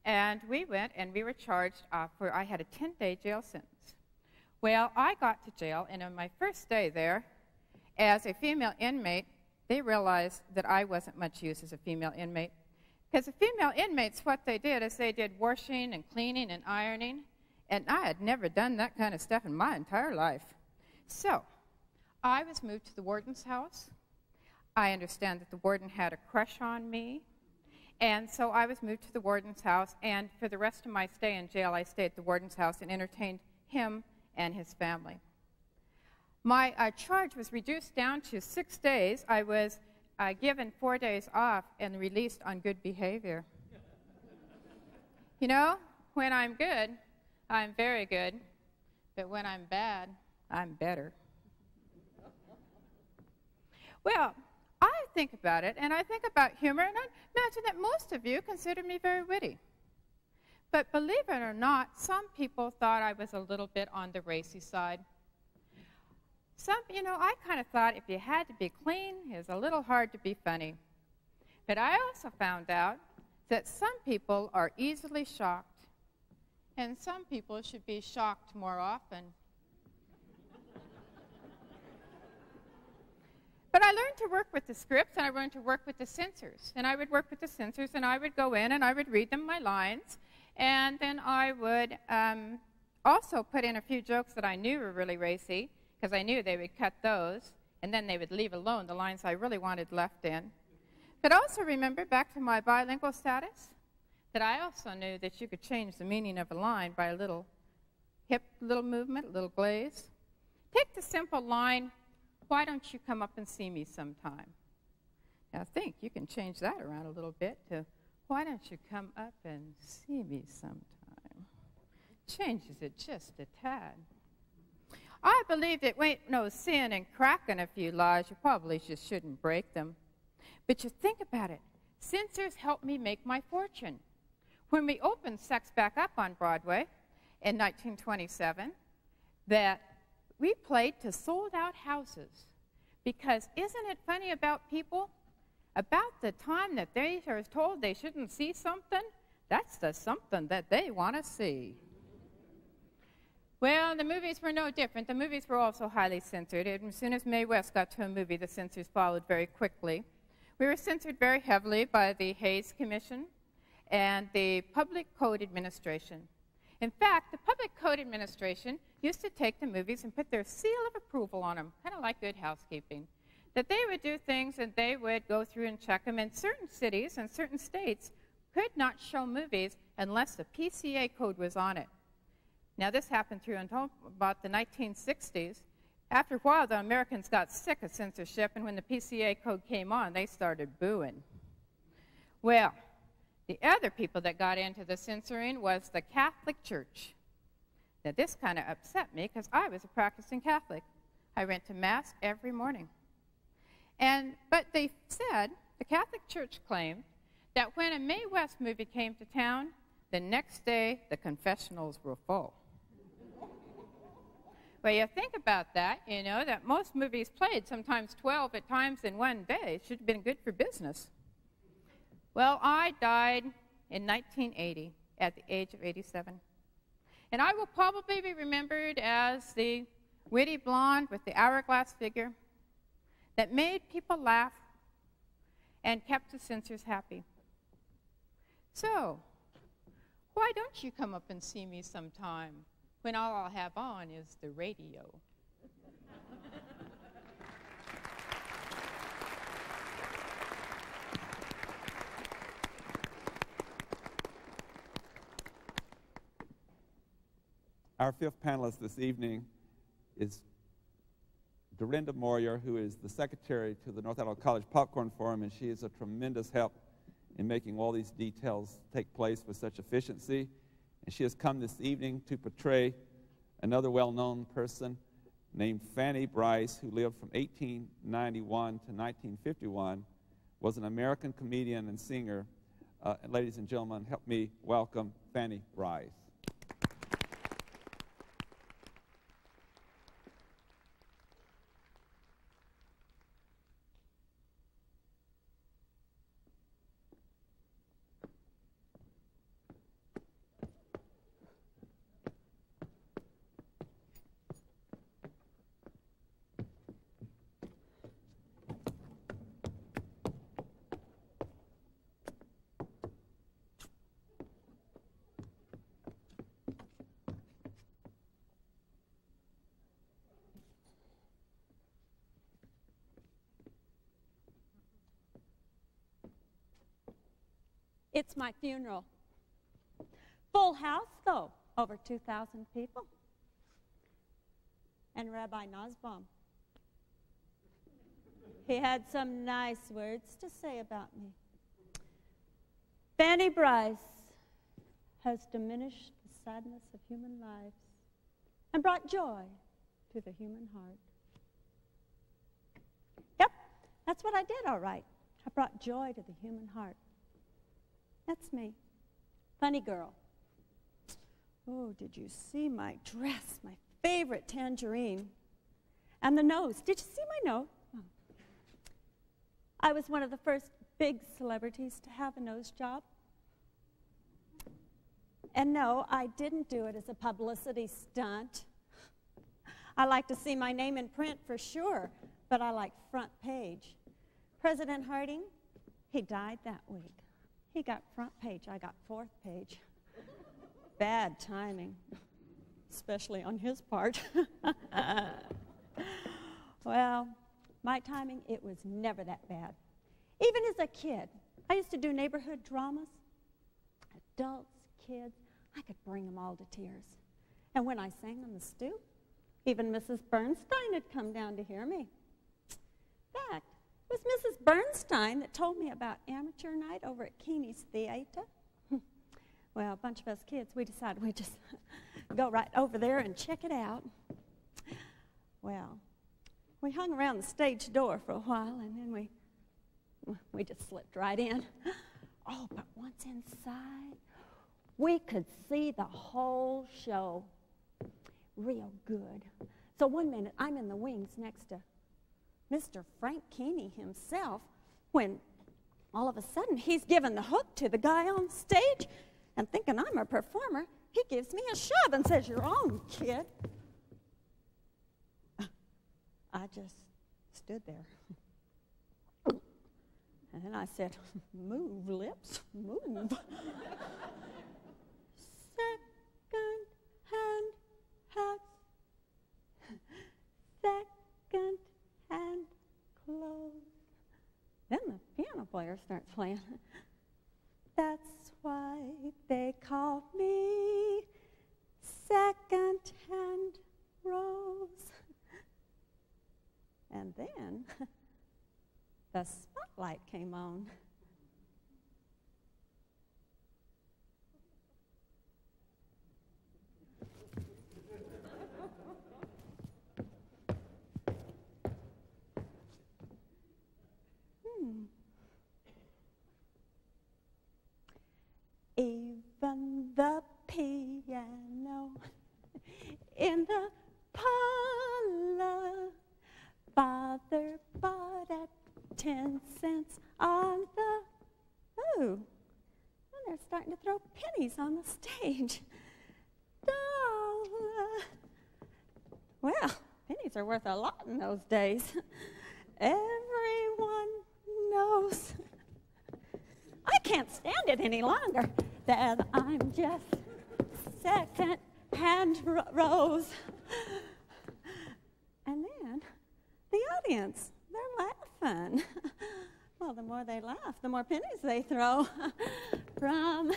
Speaker 5: and we went and we were charged I had a 10-day jail sentence. Well, I got to jail, and on my first day there, as a female inmate, they realized that I wasn't much use as a female inmate. Because the female inmates, what they did is they did washing and cleaning and ironing, and I had never done that kind of stuff in my entire life. So I was moved to the warden's house. I understand that the warden had a crush on me, and so I was moved to the warden's house, and for the rest of my stay in jail, I stayed at the warden's house and entertained him and his family. My charge was reduced down to 6 days. I was given 4 days off and released on good behavior. You know, when I'm good, I'm very good, but when I'm bad, I'm better. Well, I think about it, and I think about humor, and I imagine that most of you consider me very witty. But believe it or not, some people thought I was a little bit on the racy side. I kind of thought if you had to be clean, it was a little hard to be funny. But I also found out that some people are easily shocked, and some people should be shocked more often. But I learned to work with the scripts, and I learned to work with the censors. And I would work with the censors, and I would go in, and I would read them my lines, and then I would also put in a few jokes that I knew were really racy, because I knew they would cut those, and then they would leave alone the lines I really wanted left in. But also remember, back to my bilingual status, that I also knew that you could change the meaning of a line by a little hip, little movement, a little glaze. Take the simple line, "Why don't you come up and see me sometime?" Now think, you can change that around a little bit to, "Why don't you come up and see me sometime?" Changes it just a tad. I believe that ain't no sin in cracking a few laws. You probably just shouldn't break them. But you think about it. Censors helped me make my fortune. When we opened Sex back up on Broadway in 1927, that we played to sold-out houses. Because isn't it funny about people? About the time that they are told they shouldn't see something, that's the something that they want to see. Well, the movies were no different. The movies were also highly censored. And as soon as Mae West got to a movie, the censors followed very quickly. We were censored very heavily by the Hays Commission and the Public Code Administration. In fact, the Public Code Administration used to take the movies and put their seal of approval on them, kind of like good housekeeping. That they would do things and they would go through and check them. And certain cities and certain states could not show movies unless the PCA code was on it. Now, this happened through until about the 1960s. After a while, the Americans got sick of censorship, and when the PCA code came on, they started booing. Well, the other people that got into the censoring was the Catholic Church. Now, this kind of upset me because I was a practicing Catholic. I went to Mass every morning. But they said, the Catholic Church claimed, that when a Mae West movie came to town, the next day the confessionals were full. Well, you think about that, you know, that most movies played, sometimes 12 at times in one day. Should have been good for business. Well, I died in 1980 at the age of 87. And I will probably be remembered as the witty blonde with the hourglass figure that made people laugh and kept the censors happy. So, why don't you come up and see me sometime when all I'll have on is the radio?
Speaker 1: Our fifth panelist this evening is Dorinda Moyer, who is the secretary to the North Idaho College Popcorn Forum, and she is a tremendous help in making all these details take place with such efficiency. And she has come this evening to portray another well-known person named Fanny Brice, who lived from 1891 to 1951, was an American comedian and singer. Ladies and gentlemen, help me welcome Fanny Brice.
Speaker 6: It's my funeral. Full house, though, over 2,000 people. And Rabbi Nussbaum, he had some nice words to say about me. Fanny Brice has diminished the sadness of human lives and brought joy to the human heart. Yep, that's what I did, all right. I brought joy to the human heart. That's me. Funny girl. Oh, did you see my dress? My favorite tangerine. And the nose. Did you see my nose? Oh. I was one of the first big celebrities to have a nose job. And no, I didn't do it as a publicity stunt. I like to see my name in print for sure, but I like front page. President Harding, he died that week. He got front page, I got fourth page. Bad timing, especially on his part. Well, my timing, it was never that bad. Even as a kid, I used to do neighborhood dramas. Adults, kids, I could bring them all to tears. And when I sang on the stoop, even Mrs. Bernstein had come down to hear me. In fact, it was Mrs. Bernstein that told me about amateur night over at Keeney's Theater. Well, a bunch of us kids, we decided we'd just go right over there and check it out. Well, we hung around the stage door for a while, and then we just slipped right in. Oh, but once inside, we could see the whole show real good. So one minute, I'm in the wings next to Mr. Frank Keeney himself, when all of a sudden he's giving the hook to the guy on stage, and thinking I'm a performer, he gives me a shove and says, "You're on, kid." I just stood there. And then I said, "Move, lips, move." Second hand hats, second hand clothes. Then the piano player starts playing. That's why they call me second hand Rose. And then the spotlight came on. 10 cents on the, ooh, and they're starting to throw pennies on the stage. Dollar. Well, pennies are worth a lot in those days. Everyone knows. I can't stand it any longer that I'm just second-hand rose. And then the audience, they're laughing. Well, the more they laugh, the more pennies they throw. From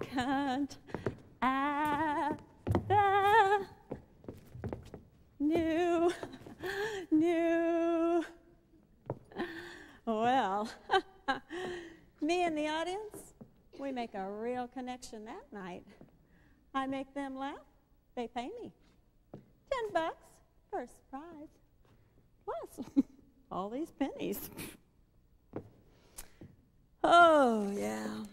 Speaker 6: second at the new. Well, me and the audience, we make a real connection that night. I make them laugh, they pay me. $10, first prize, plus all these pennies. Oh, yeah.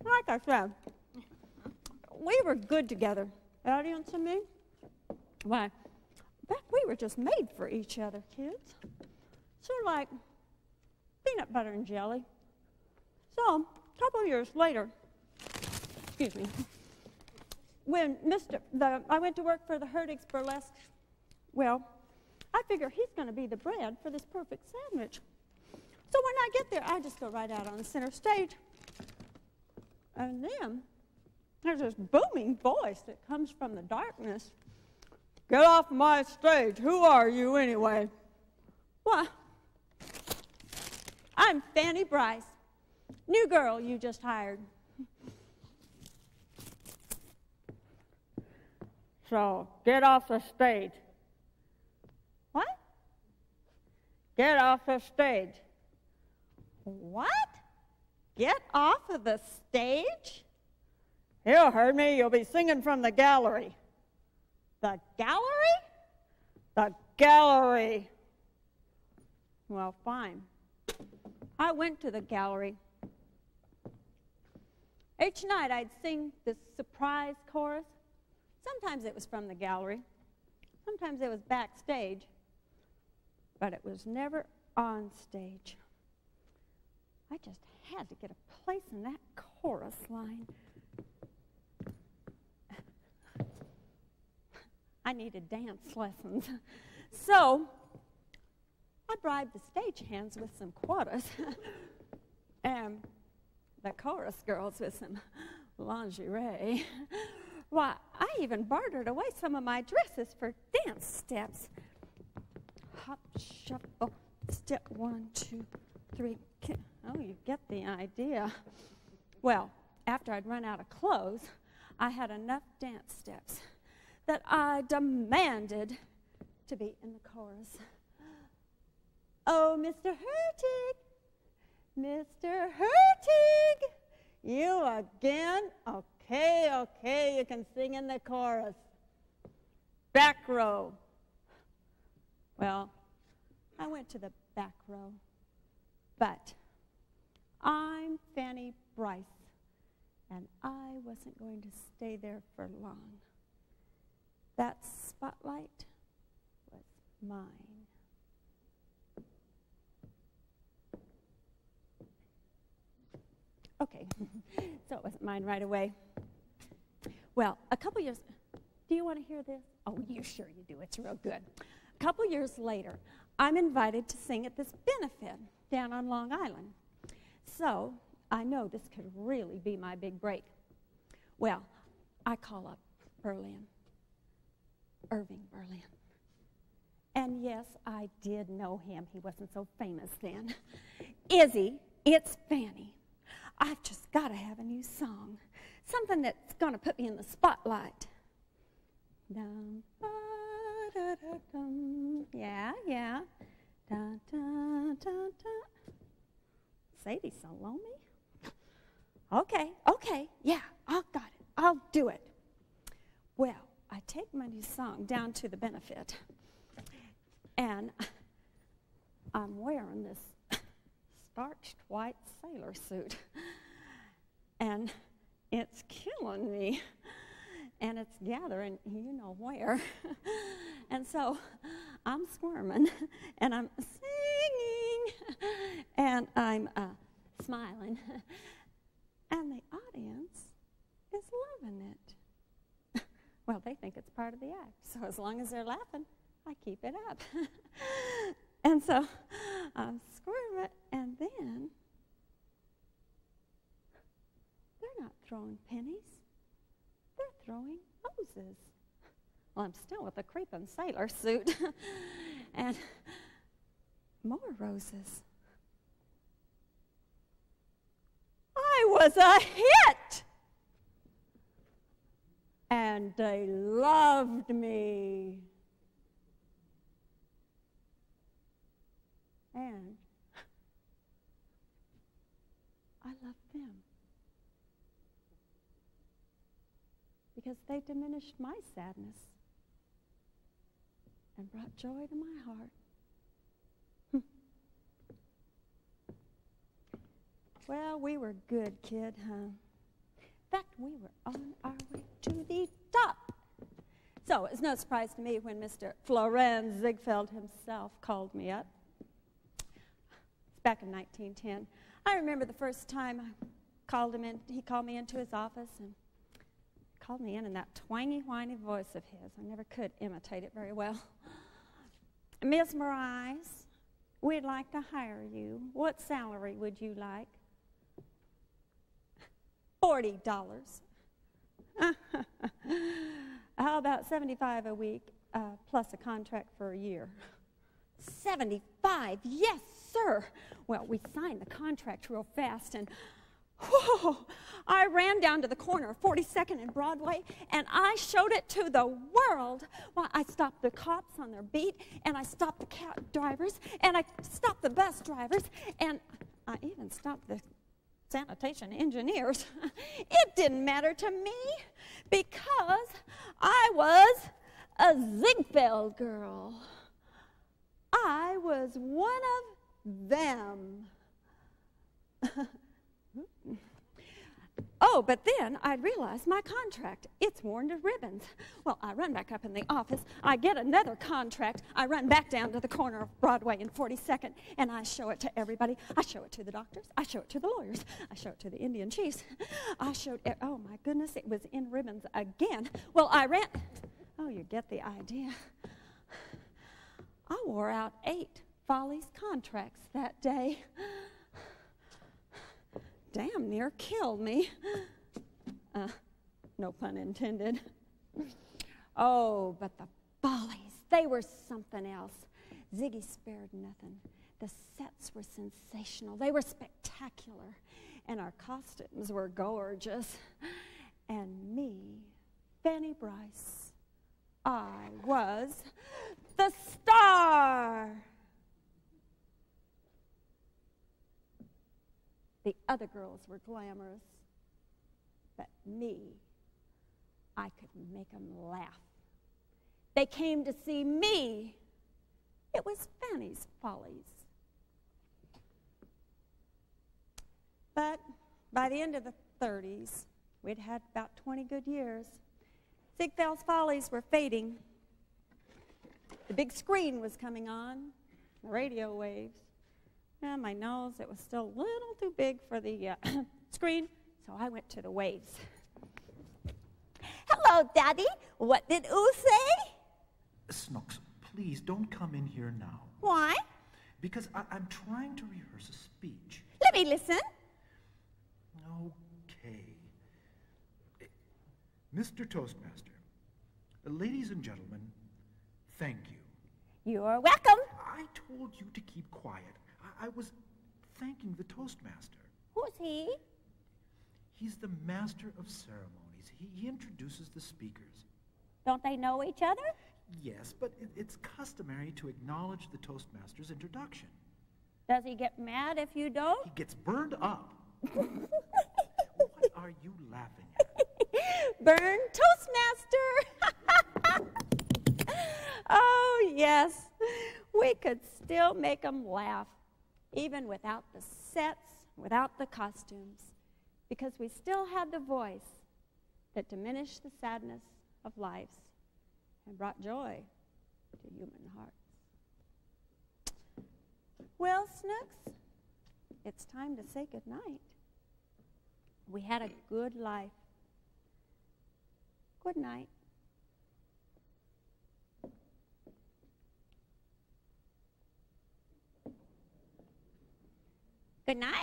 Speaker 6: Like I said, we were good together, the audience and me. Why, we were just made for each other, kids. Sort of like peanut butter and jelly. So, a couple of years later, excuse me, when I went to work for the Hurtigs Burlesque, well, I figure he's going to be the bread for this perfect sandwich. So when I get there, I just go right out on the center stage. And then there's this booming voice that comes from the darkness. Get off my stage. Who are you anyway? What? I'm Fanny Bryce, new girl you just hired. So, get off the stage. What? Get off the stage. What? Get off of the stage? You heard me. You'll be singing from the gallery. The gallery? The gallery. Well, fine. I went to the gallery. Each night I'd sing this surprise chorus. Sometimes it was from the gallery. Sometimes it was backstage. But it was never on stage. I just had to get a place in that chorus line. I needed dance lessons. So I bribed the stagehands with some quarters and the chorus girls with some lingerie. Why, I even bartered away some of my dresses for dance steps. Hop, shuffle, step 1, 2, 3. Oh, you get the idea. Well, after I'd run out of clothes, I had enough dance steps that I demanded to be in the chorus. Oh, Mr. Hurtig, Mr. Hurtig, you again? Okay, you can sing in the chorus. Back row. Well, I went to the back row, but I'm Fanny Bryce, and I wasn't going to stay there for long. That spotlight was mine. Okay, so it wasn't mine right away. Well, a couple years, do you want to hear this? Oh, you sure you do, it's real good. A couple years later, I'm invited to sing at this benefit down on Long Island. So I know this could really be my big break. Well, I call up Irving Berlin. And yes, I did know him. He wasn't so famous then. Izzy, it's Fanny. I've just got to have a new song. Something that's going to put me in the spotlight. Dum, ba, da, da, dum. Yeah. Da, da, da, da. Sadie Salome? Okay. Yeah, I got it. I'll do it. Well, I take my new song down to the benefit, and I'm wearing this starched white sailor suit, and it's killing me. and it's gathering, you know where. And so I'm squirming, and I'm singing, and I'm smiling, and the audience is loving it. Well, they think it's part of the act, so as long as they're laughing, I keep it up. And so I'm squirming, and then they're not throwing pennies. They're throwing roses. Well, I'm still with a creeping sailor suit. And more roses. I was a hit! And they loved me. And I loved them. Because they diminished my sadness and brought joy to my heart. Well, we were good, kid, huh? In fact, we were on our way to the top. So it's no surprise to me when Mr. Florenz Ziegfeld himself called me up. It's back in 1910. I remember the first time I called him in. He called me into his office and called me in that twangy, whiny voice of his. I never could imitate it very well. Miss Morais, we'd like to hire you. What salary would you like? $40. How about $75 a week plus a contract for a year? $75, yes, sir. Well, we signed the contract real fast, and whoa, I ran down to the corner of 42nd and Broadway, and I showed it to the world. Well, I stopped the cops on their beat, and I stopped the cab drivers, and I stopped the bus drivers, and I even stopped the sanitation engineers. It didn't matter to me because I was a Ziegfeld girl. I was one of them. Oh, but then I realized my contract, it's worn to ribbons. Well, I run back up in the office. I get another contract. I run back down to the corner of Broadway and 42nd, and I show it to everybody. I show it to the doctors. I show it to the lawyers. I show it to the Indian chiefs. I showed, oh, my goodness, it was in ribbons again. Well, I ran, oh, you get the idea. I wore out 8 Follies contracts that day. Damn near killed me. No pun intended. Oh, but the Follies, they were something else. Ziggy spared nothing. The sets were sensational. They were spectacular. And our costumes were gorgeous. And me, Fanny Bryce, I was the star. The other girls were glamorous, but me, I could make them laugh. They came to see me. It was Fanny's Follies. But by the end of the 30s, we'd had about 20 good years. Ziegfeld's Follies were fading. The big screen was coming on, the radio waves. And my nose, it was still a little too big for the screen, so I went to the waves. Hello, Daddy. What did Oo say?
Speaker 7: Snooks, please don't come in here now.
Speaker 6: Why?
Speaker 7: Because I'm trying to rehearse a speech.
Speaker 6: Let me listen.
Speaker 7: Okay. Mr. Toastmaster, ladies and gentlemen, thank you.
Speaker 6: You're welcome.
Speaker 7: I told you to keep quiet. I was thanking the Toastmaster.
Speaker 6: Who's he?
Speaker 7: He's the master of ceremonies. He introduces the speakers.
Speaker 6: Don't they know each other?
Speaker 7: Yes, but it's customary to acknowledge the Toastmaster's introduction.
Speaker 6: Does he get mad if you don't?
Speaker 7: He gets burned up. What are you laughing at?
Speaker 6: Burn Toastmaster! Oh, yes. We could still make them laugh, even without the sets, without the costumes, because we still had the voice that diminished the sadness of lives and brought joy to human hearts. Well, Snooks, it's time to say goodnight. We had a good life. Good night. Good night.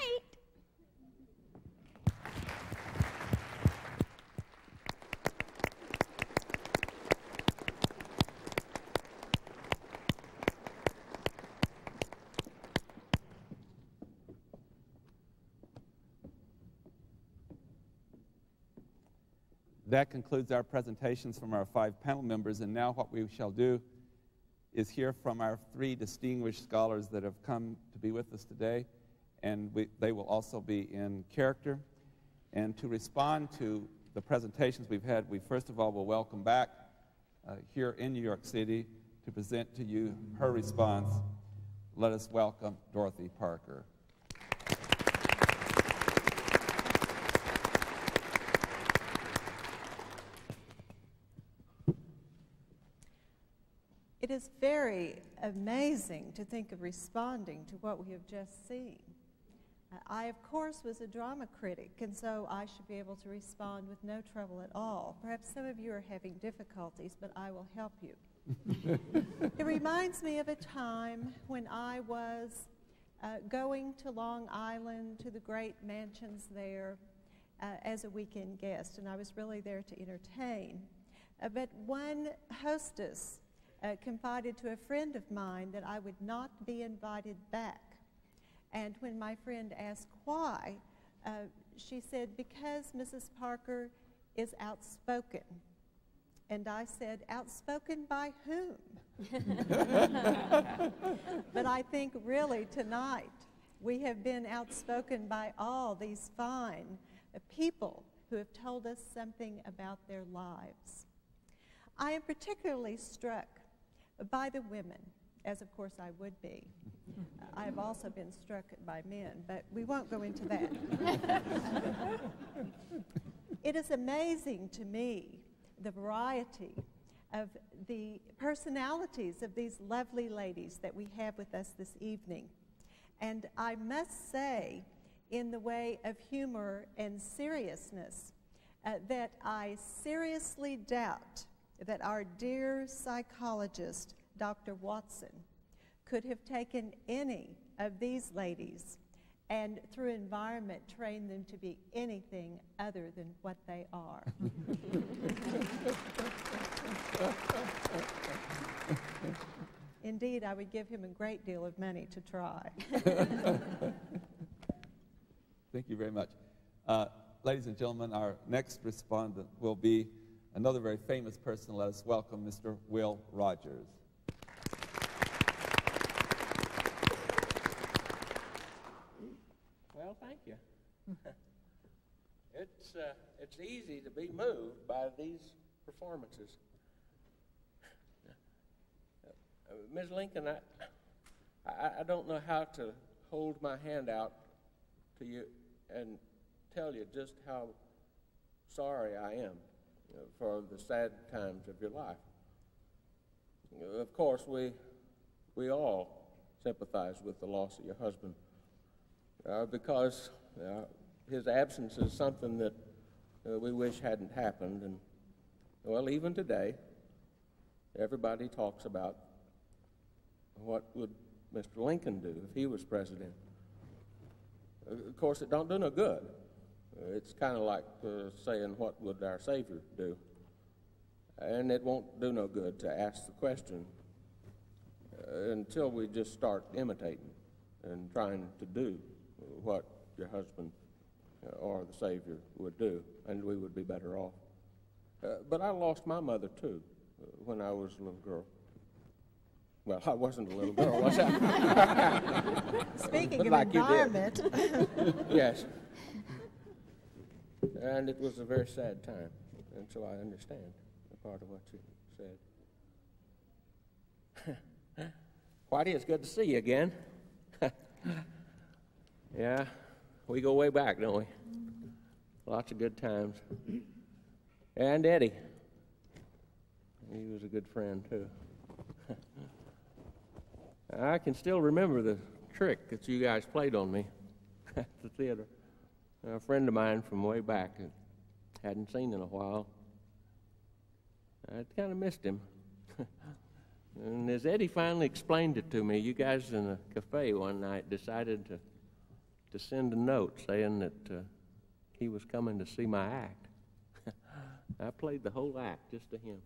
Speaker 1: That concludes our presentations from our 5 panel members, and now what we shall do is hear from our 3 distinguished scholars that have come to be with us today, and they will also be in character. And to respond to the presentations we've had, we first of all will welcome back here in New York City to present to you her response. Let us welcome Dorothy Parker.
Speaker 8: It is very amazing to think of responding to what we have just seen. I, of course, was a drama critic, and so I should be able to respond with no trouble at all. Perhaps some of you are having difficulties, but I will help you. It reminds me of a time when I was going to Long Island, to the great mansions there, as a weekend guest, and I was really there to entertain. But one hostess confided to a friend of mine that I would not be invited back. And when my friend asked why, she said, because Mrs. Parker is outspoken. And I said, outspoken by whom? But I think really tonight we have been outspoken by all these fine people who have told us something about their lives. I am particularly struck by the women, as of course I would be. I have also been struck by men, but we won't go into that. It is amazing to me the variety of the personalities of these lovely ladies that we have with us this evening. And I must say, in the way of humor and seriousness, that I seriously doubt that our dear psychologist, Dr. Watson, could have taken any of these ladies and through environment trained them to be anything other than what they are. Indeed, I would give him a great deal of money to try.
Speaker 1: Thank you very much. Ladies and gentlemen, our next respondent will be another very famous person. Let us welcome Mr. Will Rogers.
Speaker 9: Well, thank you. It's easy to be moved by these performances. Ms. Lincoln, I don't know how to hold my hand out to you and tell you just how sorry I am for the sad times of your life. Of course, we all sympathize with the loss of your husband because his absence is something that we wish hadn't happened. And, well, even today, everybody talks about what would Mr. Lincoln do if he was president. Of course, it don't do no good. It's kind of like saying, what would our Savior do? And it won't do no good to ask the question until we just start imitating and trying to do what your husband or the Savior would do, and we would be better off. But I lost my mother, too, when I was a little girl. Well, I wasn't a little girl, was I?
Speaker 8: Speaking of
Speaker 9: like
Speaker 8: environment.
Speaker 9: Yes. And it was a very sad time, and so I understand a part of what you said. Whitey, it's good to see you again. Yeah, we go way back, don't we? Lots of good times. And Eddie. He was a good friend, too. I can still remember the trick that you guys played on me at the theater. A friend of mine from way back that hadn't seen in a while. I kind of missed him. And as Eddie finally explained it to me, you guys in a cafe one night decided to send a note saying that he was coming to see my act. I played the whole act just to him.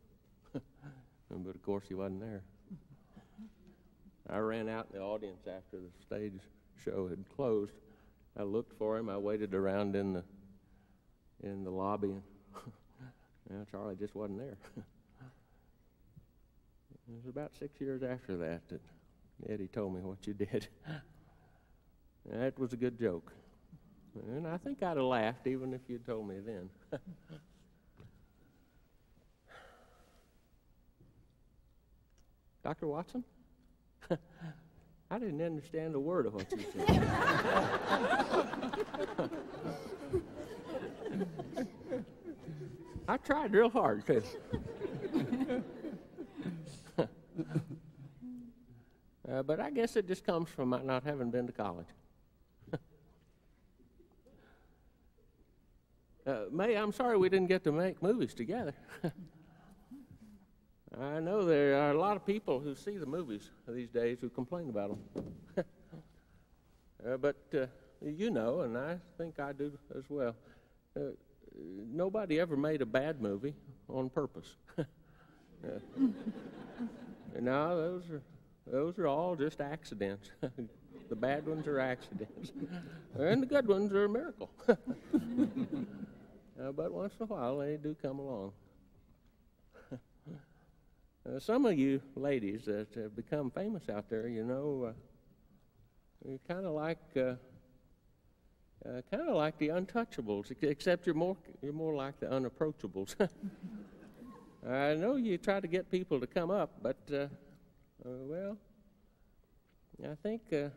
Speaker 9: But of course he wasn't there. I ran out in the audience after the stage show had closed. I looked for him. I waited around in the lobby. And Charlie just wasn't there. It was about 6 years after that Eddie told me what you did. That was a good joke. And I think I'd have laughed even if you'd told me then. Dr. Watson? I didn't understand a word of what you said. I tried real hard, too. But I guess it just comes from my not having been to college. May, I'm sorry we didn't get to make movies together. I know there are a lot of people who see the movies these days who complain about them. But you know, and I think I do as well, nobody ever made a bad movie on purpose. No, those are all just accidents. The bad ones are accidents, and the good ones are a miracle. But once in a while, they do come along. Some of you ladies that have become famous out there, you know, you're kind of like the untouchables, except you're more like the unapproachables. I know you try to get people to come up, but well, I think you're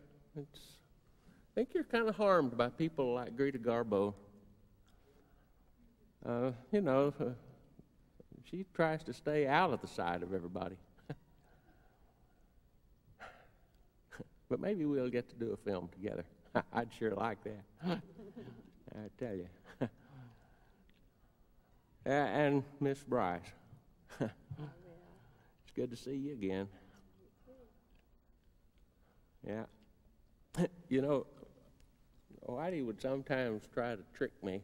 Speaker 9: kind of harmed by people like Greta Garbo. You know, she tries to stay out of the sight of everybody. But maybe we'll get to do a film together. I'd sure like that. I tell you. And Miss Bryce. It's good to see you again. Yeah. You know, Whitey would sometimes try to trick me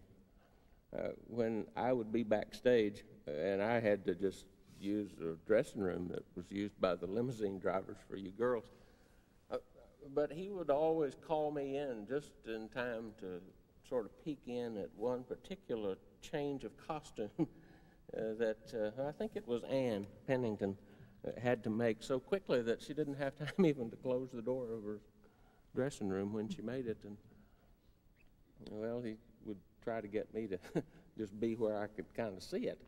Speaker 9: when I would be backstage and I had to just use the dressing room that was used by the limousine drivers for you girls. But he would always call me in just in time to sort of peek in at one particular change of costume that I think it was Ann Pennington had to make so quickly that she didn't have time even to close the door of her dressing room when she made it. And well, he would try to get me to just be where I could kind of see it,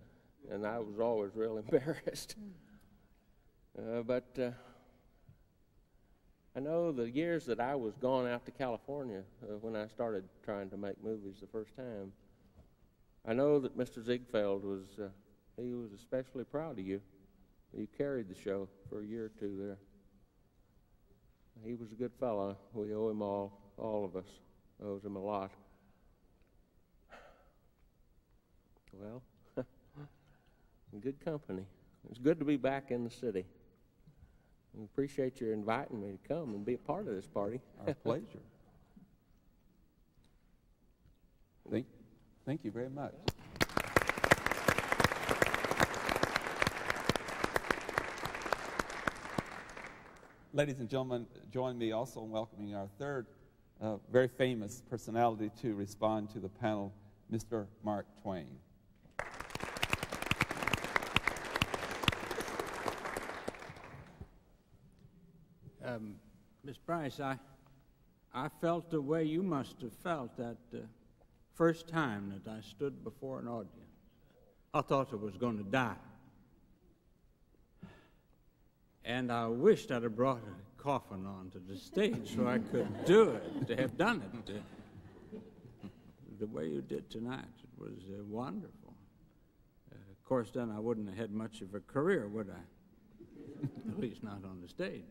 Speaker 9: and I was always real embarrassed. But I know the years that I was gone out to California when I started trying to make movies the first time, I know that Mr. Ziegfeld he was especially proud of you. You carried the show for a year or two there. He was a good fellow. We owe him all of us owes him a lot. Well, good company. It's good to be back in the city. We appreciate your inviting me to come and be a part of this party.
Speaker 1: Our pleasure. Thank you very much. Ladies and gentlemen, join me also in welcoming our third very famous personality to respond to the panel, Mr. Mark Twain.
Speaker 10: Miss Bryce, I felt the way you must have felt that first time that I stood before an audience. I thought I was going to die. And I wished I'd have brought a coffin onto the stage so I could do it, to have done it. The way you did tonight, it was wonderful. course, then I wouldn't have had much of a career, would I? At least not on the stage.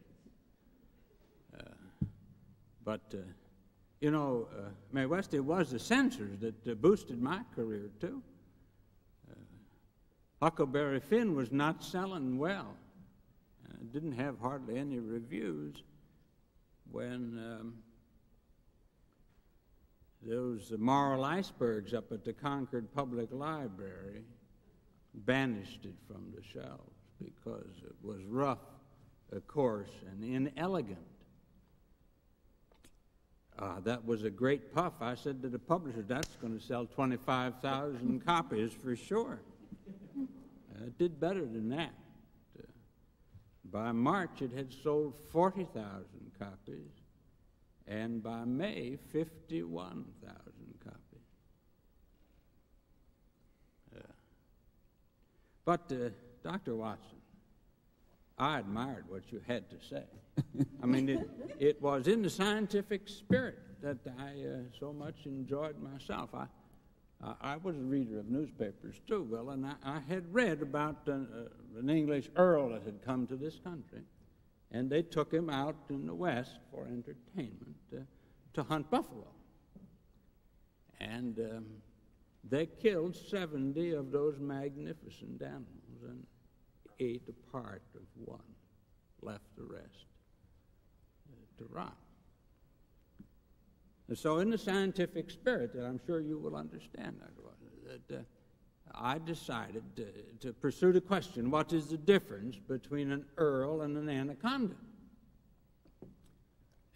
Speaker 10: You know, Mae West, it was the censors that boosted my career, too. Huckleberry Finn was not selling well. Didn't have hardly any reviews when those moral icebergs up at the Concord Public Library banished it from the shelves because it was rough, coarse, and inelegant. That was a great puff. I said to the publisher, that's going to sell 25,000 copies for sure. It did better than that. By March, it had sold 40,000 copies, and by May, 51,000 copies. But, Dr. Watson, I admired what you had to say. I mean, it was in the scientific spirit that I so much enjoyed myself. I was a reader of newspapers, too, Will, and I had read about an English earl that had come to this country, and they took him out in the West for entertainment to hunt buffalo. And they killed 70 of those magnificent animals and ate a part of one, left the rest to rot. And so in the scientific spirit that I'm sure you will understand, Dr. Watson, that I decided to pursue the question, what is the difference between an earl and an anaconda?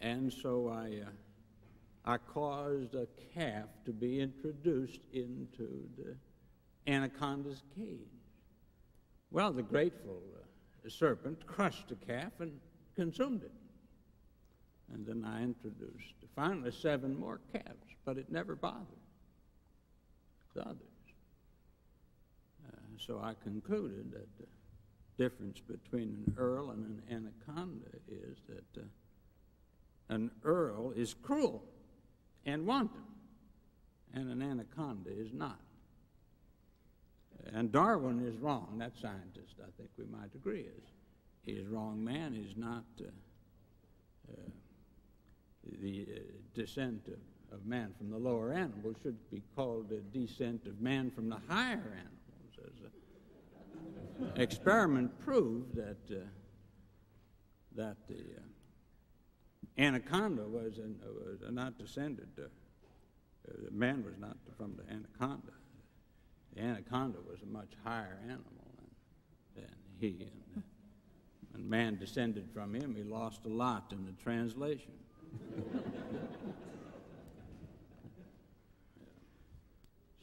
Speaker 10: And so I caused a calf to be introduced into the anaconda's cage. Well, the grateful serpent crushed the calf and consumed it. And then I introduced finally 7 more calves, but it never bothered the others. So I concluded that the difference between an earl and an anaconda is that an earl is cruel and wanton, and an anaconda is not. And Darwin is wrong. That scientist, I think we might agree, is wrong. Man is not the descent of man from the lower animals. Should be called the descent of man from the higher animals. As an experiment proved that the anaconda was not descended. Man was not from the anaconda. The anaconda was a much higher animal than he. And when man descended from him, he lost a lot in the translation.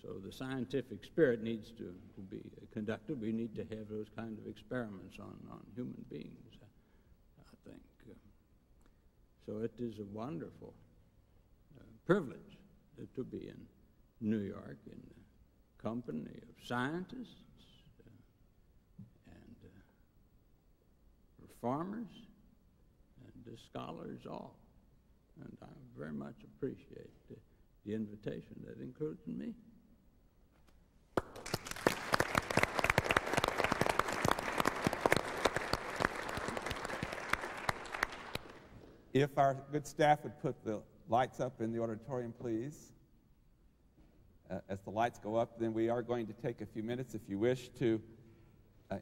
Speaker 10: So the scientific spirit needs to be conducted. We need to have those kind of experiments on human beings, I think. So it is a wonderful privilege to be in New York in the company of scientists and reformers and scholars all. And I very much appreciate the invitation that includes me.
Speaker 1: If our good staff would put the lights up in the auditorium, please. As the lights go up, then we are going to take a few minutes, if you wish, to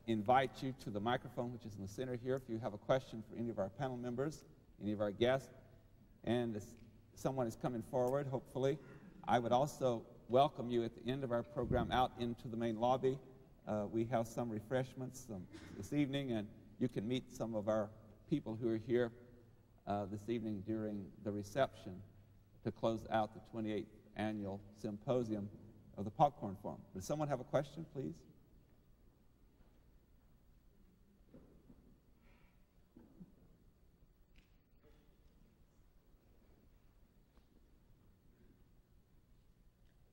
Speaker 1: invite you to the microphone, which is in the center here, if you have a question for any of our panel members, any of our guests. And as someone is coming forward, hopefully, I would also welcome you at the end of our program out into the main lobby. We have some refreshments this evening, and you can meet some of our people who are here this evening during the reception to close out the 28th annual symposium of the Popcorn Forum. Does someone have a question, please?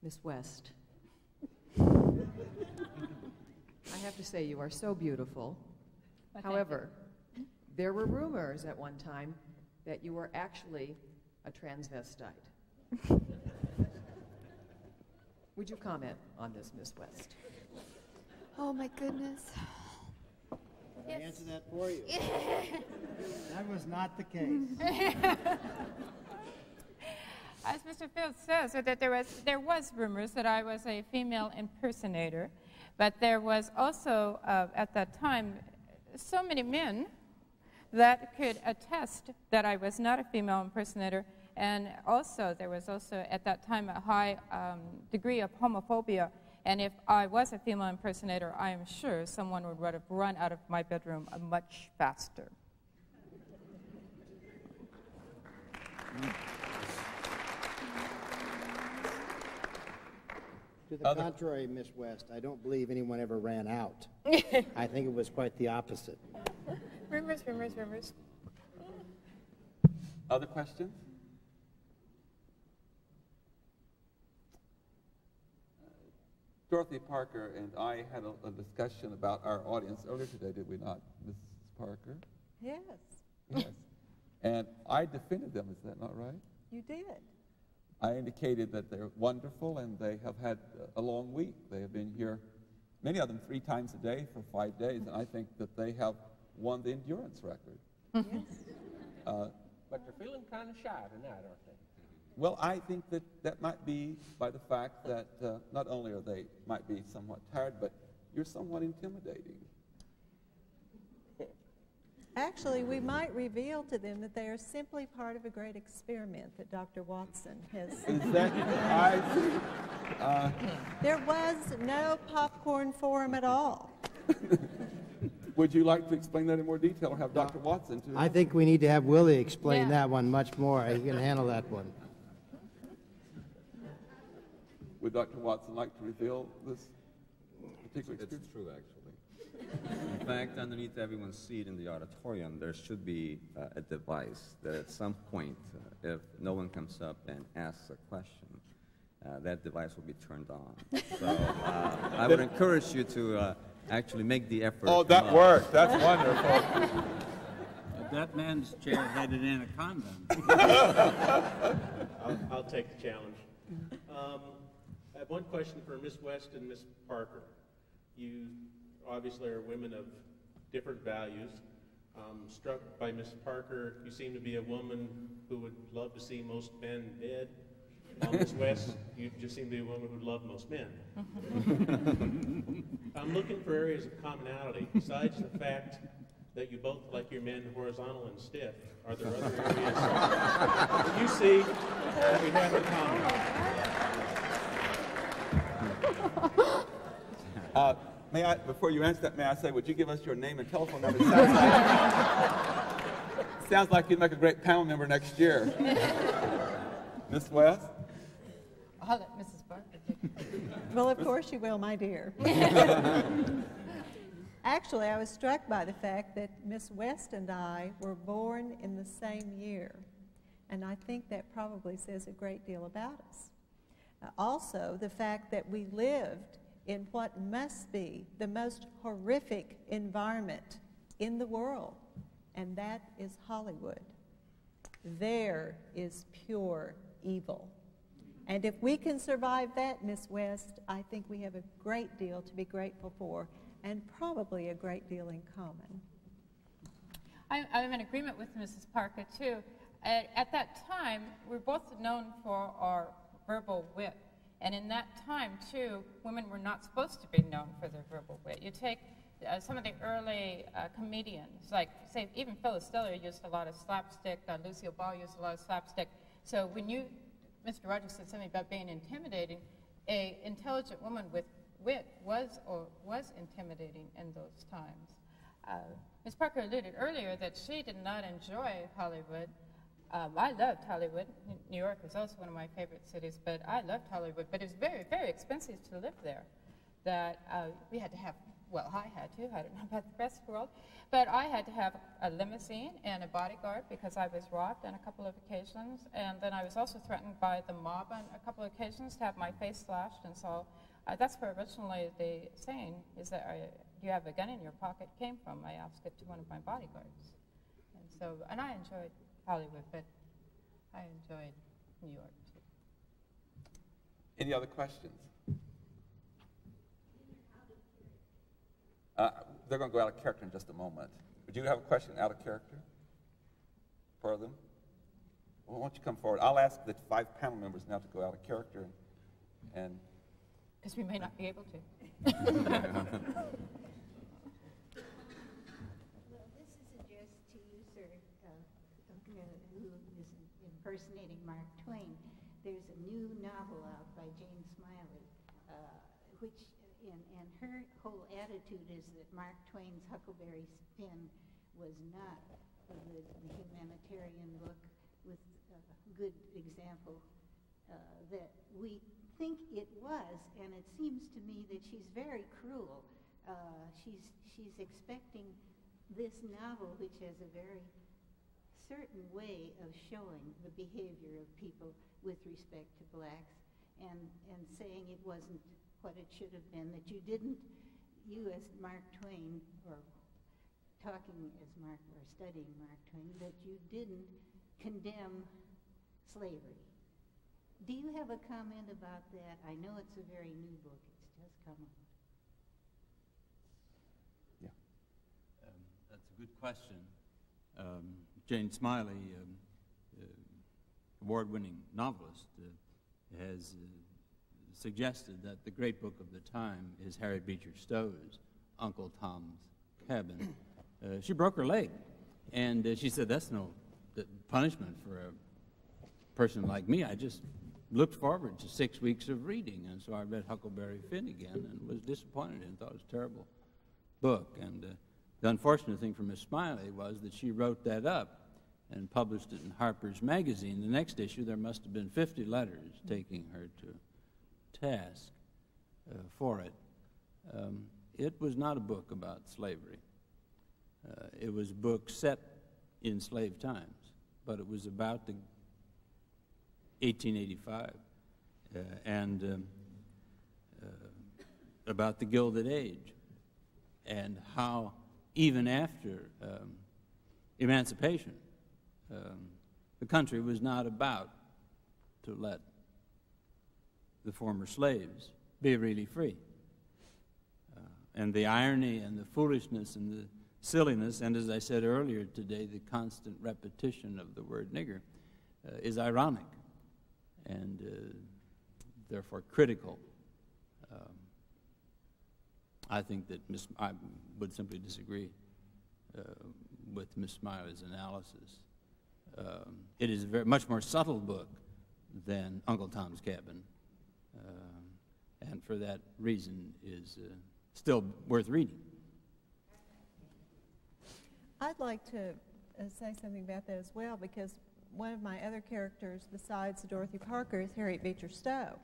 Speaker 11: Miss West, I have to say you are so beautiful.
Speaker 5: Well,
Speaker 11: However, there were rumors at one time that you were actually a transvestite. Would you comment on this, Miss West?
Speaker 2: Oh, my goodness.
Speaker 3: I answer that for you. That was not the case.
Speaker 5: As Mr. Fields says, that there was rumors that I was a female impersonator, but there was also, at that time, so many men that could attest that I was not a female impersonator, and also there was also at that time a high degree of homophobia, and if I was a female impersonator, I am sure someone would have run out of my bedroom much faster.
Speaker 3: To the contrary, Miss West, I don't believe anyone ever ran out. I think it was quite the opposite.
Speaker 5: Rumors, rumors, rumors.
Speaker 1: Other questions? Dorothy Parker and I had a discussion about our audience earlier today, did we not, Mrs. Parker?
Speaker 8: Yes,
Speaker 1: Yes. And I defended them, is that not right?
Speaker 8: you did.
Speaker 1: I indicated that they're wonderful and they have had a long week. They have been here, many of them 3 times a day for 5 days, and I think that they have won the endurance record.
Speaker 8: Yes.
Speaker 9: But they're feeling kind of shy tonight, aren't they?
Speaker 1: Well, I think that that might be by the fact that not only are they might be somewhat tired, but you're somewhat intimidating.
Speaker 8: Actually, we might reveal to them that they are simply part of a great experiment that Dr. Watson has.
Speaker 1: Is that,
Speaker 8: There was no popcorn forum at all.
Speaker 1: would you like to explain that in more detail or have Dr. Watson to?
Speaker 3: I think we need to have Willie explain
Speaker 5: Yeah.
Speaker 3: that one much more. He can handle that one.
Speaker 1: Would Dr. Watson like to reveal this particular
Speaker 4: It's
Speaker 1: experience?
Speaker 4: true, actually. In fact, underneath everyone's seat in the auditorium, there should be a device that at some point, if no one comes up and asks a question, that device will be turned on. So I would encourage you to actually make the effort.
Speaker 1: Oh,
Speaker 4: to
Speaker 1: that
Speaker 4: come up.
Speaker 1: worked. That's wonderful.
Speaker 10: That man's chair had it in a condom.
Speaker 12: I'll take the challenge. I have one question for Miss West and Miss Parker. You obviously are women of different values. Struck by Miss Parker, you seem to be a woman who would love to see most men dead. While Miss West, you just seem to be a woman who'd love most men. I'm looking for areas of commonality besides the fact that you both like your men horizontal and stiff. Are there other areas that you see that we have in common?
Speaker 1: May I, before you answer that, may I say, would you give us your name and telephone number? Sounds like you'd make a great panel member next year. Miss West?
Speaker 5: I'll let Mrs. Parker take it.
Speaker 8: Well, of course you will, my dear. Actually, I was struck by the fact that Miss West and I were born in the same year, and I think that probably says a great deal about us. Also, the fact that we lived in what must be the most horrific environment in the world, and that is Hollywood. There is pure evil. And if we can survive that, Miss West, I think we have a great deal to be grateful for, and probably a great deal in common.
Speaker 5: I'm in agreement with Mrs. Parker, too. At that time, we're both known for our verbal wit. And in that time, too, women were not supposed to be known for their verbal wit. You take some of the early comedians, like, say, even Phyllis Diller used a lot of slapstick, Lucille Ball used a lot of slapstick. So when Mr. Rogers said something about being intimidating, an intelligent woman with wit was intimidating in those times. Ms. Parker alluded earlier that she did not enjoy Hollywood. I loved Hollywood. New York was also one of my favorite cities, but I loved Hollywood. But it was very, very expensive to live there. That we had to have, well, I had to. I don't know about the rest of the world. But I had to have a limousine and a bodyguard because I was robbed on a couple of occasions. And then I was also threatened by the mob on a couple of occasions to have my face slashed. And so that's where originally the saying is that do you have a gun in your pocket came from. I asked it to one of my bodyguards. And I enjoyed Hollywood, but I enjoyed New York, too.
Speaker 1: Any other questions? They're going to go out of character in just a moment. Would you have a question out of character for them? Well, why don't you come forward? I'll ask the 5 panel members now to go out of character and
Speaker 5: Because we may not be able to.
Speaker 13: Well, this is addressed to you, sir, who is impersonating Mark Twain. There's a new novel out by Jane Smiley, which, and her whole attitude is that Mark Twain's Huckleberry Finn was not the humanitarian book with a good example that we think it was, and it seems to me that she's very cruel. She's expecting this novel, which has a very certain way of showing the behavior of people with respect to blacks, and saying it wasn't what it should have been, that you as Mark Twain, or talking as Mark, or studying Mark Twain, that you didn't condemn slavery. Do you have a comment about that? I know it's a very new book. It's just come out.
Speaker 1: Yeah.
Speaker 14: That's a good question. Jane Smiley, award-winning novelist, has suggested that the great book of the time is Harriet Beecher Stowe's Uncle Tom's Cabin. She broke her leg, and she said, that's no punishment for a person like me. I just looked forward to 6 weeks of reading, and so I read Huckleberry Finn again and was disappointed and thought it was a terrible book. And the unfortunate thing for Miss Smiley was that she wrote that up and published it in Harper's Magazine. The next issue, there must have been 50 letters taking her to task for it. It was not a book about slavery. It was a book set in slave times, but it was about the 1885 and about the Gilded Age, and how even after emancipation, the country was not about to let the former slaves be really free. And the irony and the foolishness and the silliness, and as I said earlier today, the constant repetition of the word nigger is ironic and therefore critical. I think that I would simply disagree with Miss Smiley's analysis. It is a much more subtle book than Uncle Tom's Cabin, and for that reason is still worth reading.
Speaker 8: I'd like to say something about that as well, because one of my other characters besides Dorothy Parker is Harriet Beecher Stowe.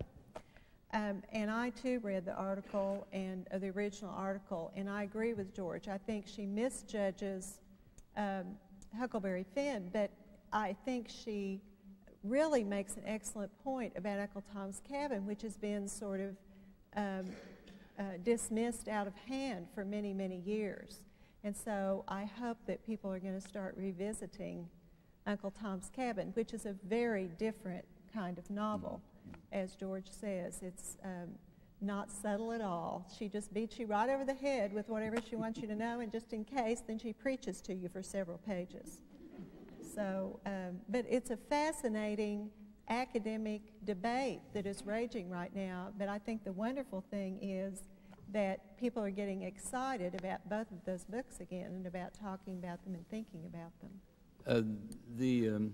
Speaker 8: And I too read the article, and the original article, and I agree with George. I think she misjudges Huckleberry Finn, but I think she really makes an excellent point about Uncle Tom's Cabin, which has been sort of dismissed out of hand for many, many years. And so I hope that people are going to start revisiting Uncle Tom's Cabin, which is a very different kind of novel. As George says, it's not subtle at all. She just beats you right over the head with whatever she wants you to know, and just in case, then she preaches to you for several pages. So, but it's a fascinating academic debate that is raging right now, but I think the wonderful thing is that people are getting excited about both of those books again, and about talking about them and thinking about them.
Speaker 14: The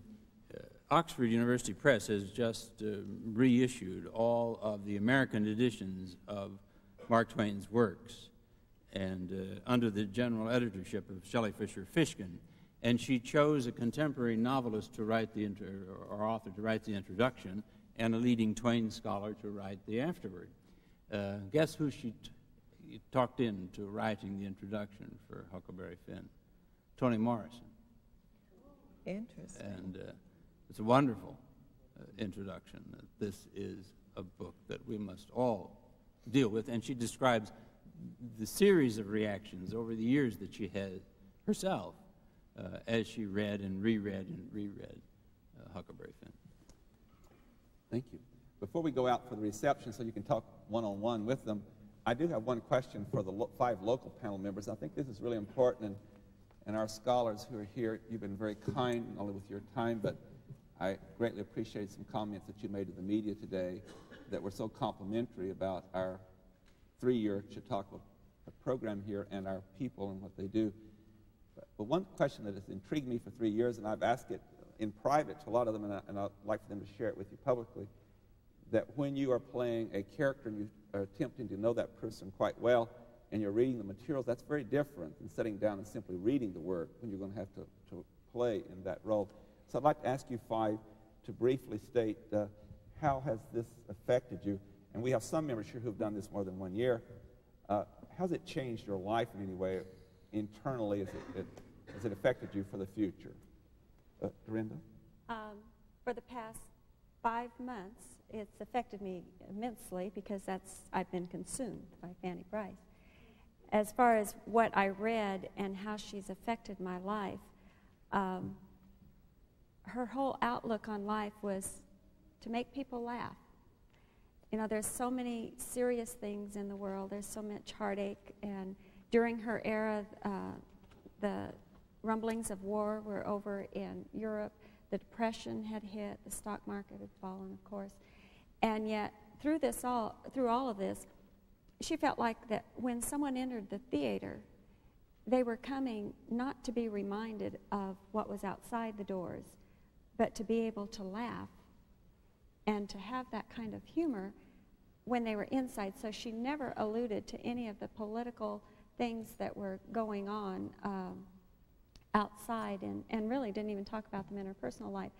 Speaker 14: Oxford University Press has just reissued all of the American editions of Mark Twain's works, and under the general editorship of Shelley Fisher Fishkin, and she chose a contemporary novelist to write or author to write the introduction, and a leading Twain scholar to write the afterword. Guess who she talked into writing the introduction for Huckleberry Finn? Toni Morrison.
Speaker 8: Interesting.
Speaker 14: And it's a wonderful introduction. This is a book that we must all deal with, and she describes the series of reactions over the years that she had herself as she read and reread Huckleberry Finn.
Speaker 1: Thank you. Before we go out for the reception so you can talk one-on-one with them, I do have one question for the 5 local panel members. I think this is really important, and our scholars who are here, you've been very kind, not only with your time, but I greatly appreciate some comments that you made to the media today that were so complimentary about our 3-year Chautauqua program here and our people and what they do. But one question that has intrigued me for 3 years, and I've asked it in private to a lot of them, and I'd like for them to share it with you publicly, that when you are playing a character and you are attempting to know that person quite well and you're reading the materials, that's very different than sitting down and simply reading the work when you're going to have to play in that role. So I'd like to ask you 5 to briefly state how has this affected you? And we have some members here who have done this more than 1 year. How's it changed your life in any way internally? Has it affected you for the future? Dorinda?
Speaker 6: For the past 5 months, it's affected me immensely because I've been consumed by Fanny Bryce. As far as what I read and how she's affected my life, her whole outlook on life was to make people laugh. You know, there's so many serious things in the world. There's so much heartache. And during her era, the rumblings of war were over in Europe. The Depression had hit. The stock market had fallen, of course. And yet, through all of this, she felt like that when someone entered the theater, they were coming not to be reminded of what was outside the doors, but to be able to laugh and to have that kind of humor when they were inside. So she never alluded to any of the political things that were going on outside and really didn't even talk about them in her personal life.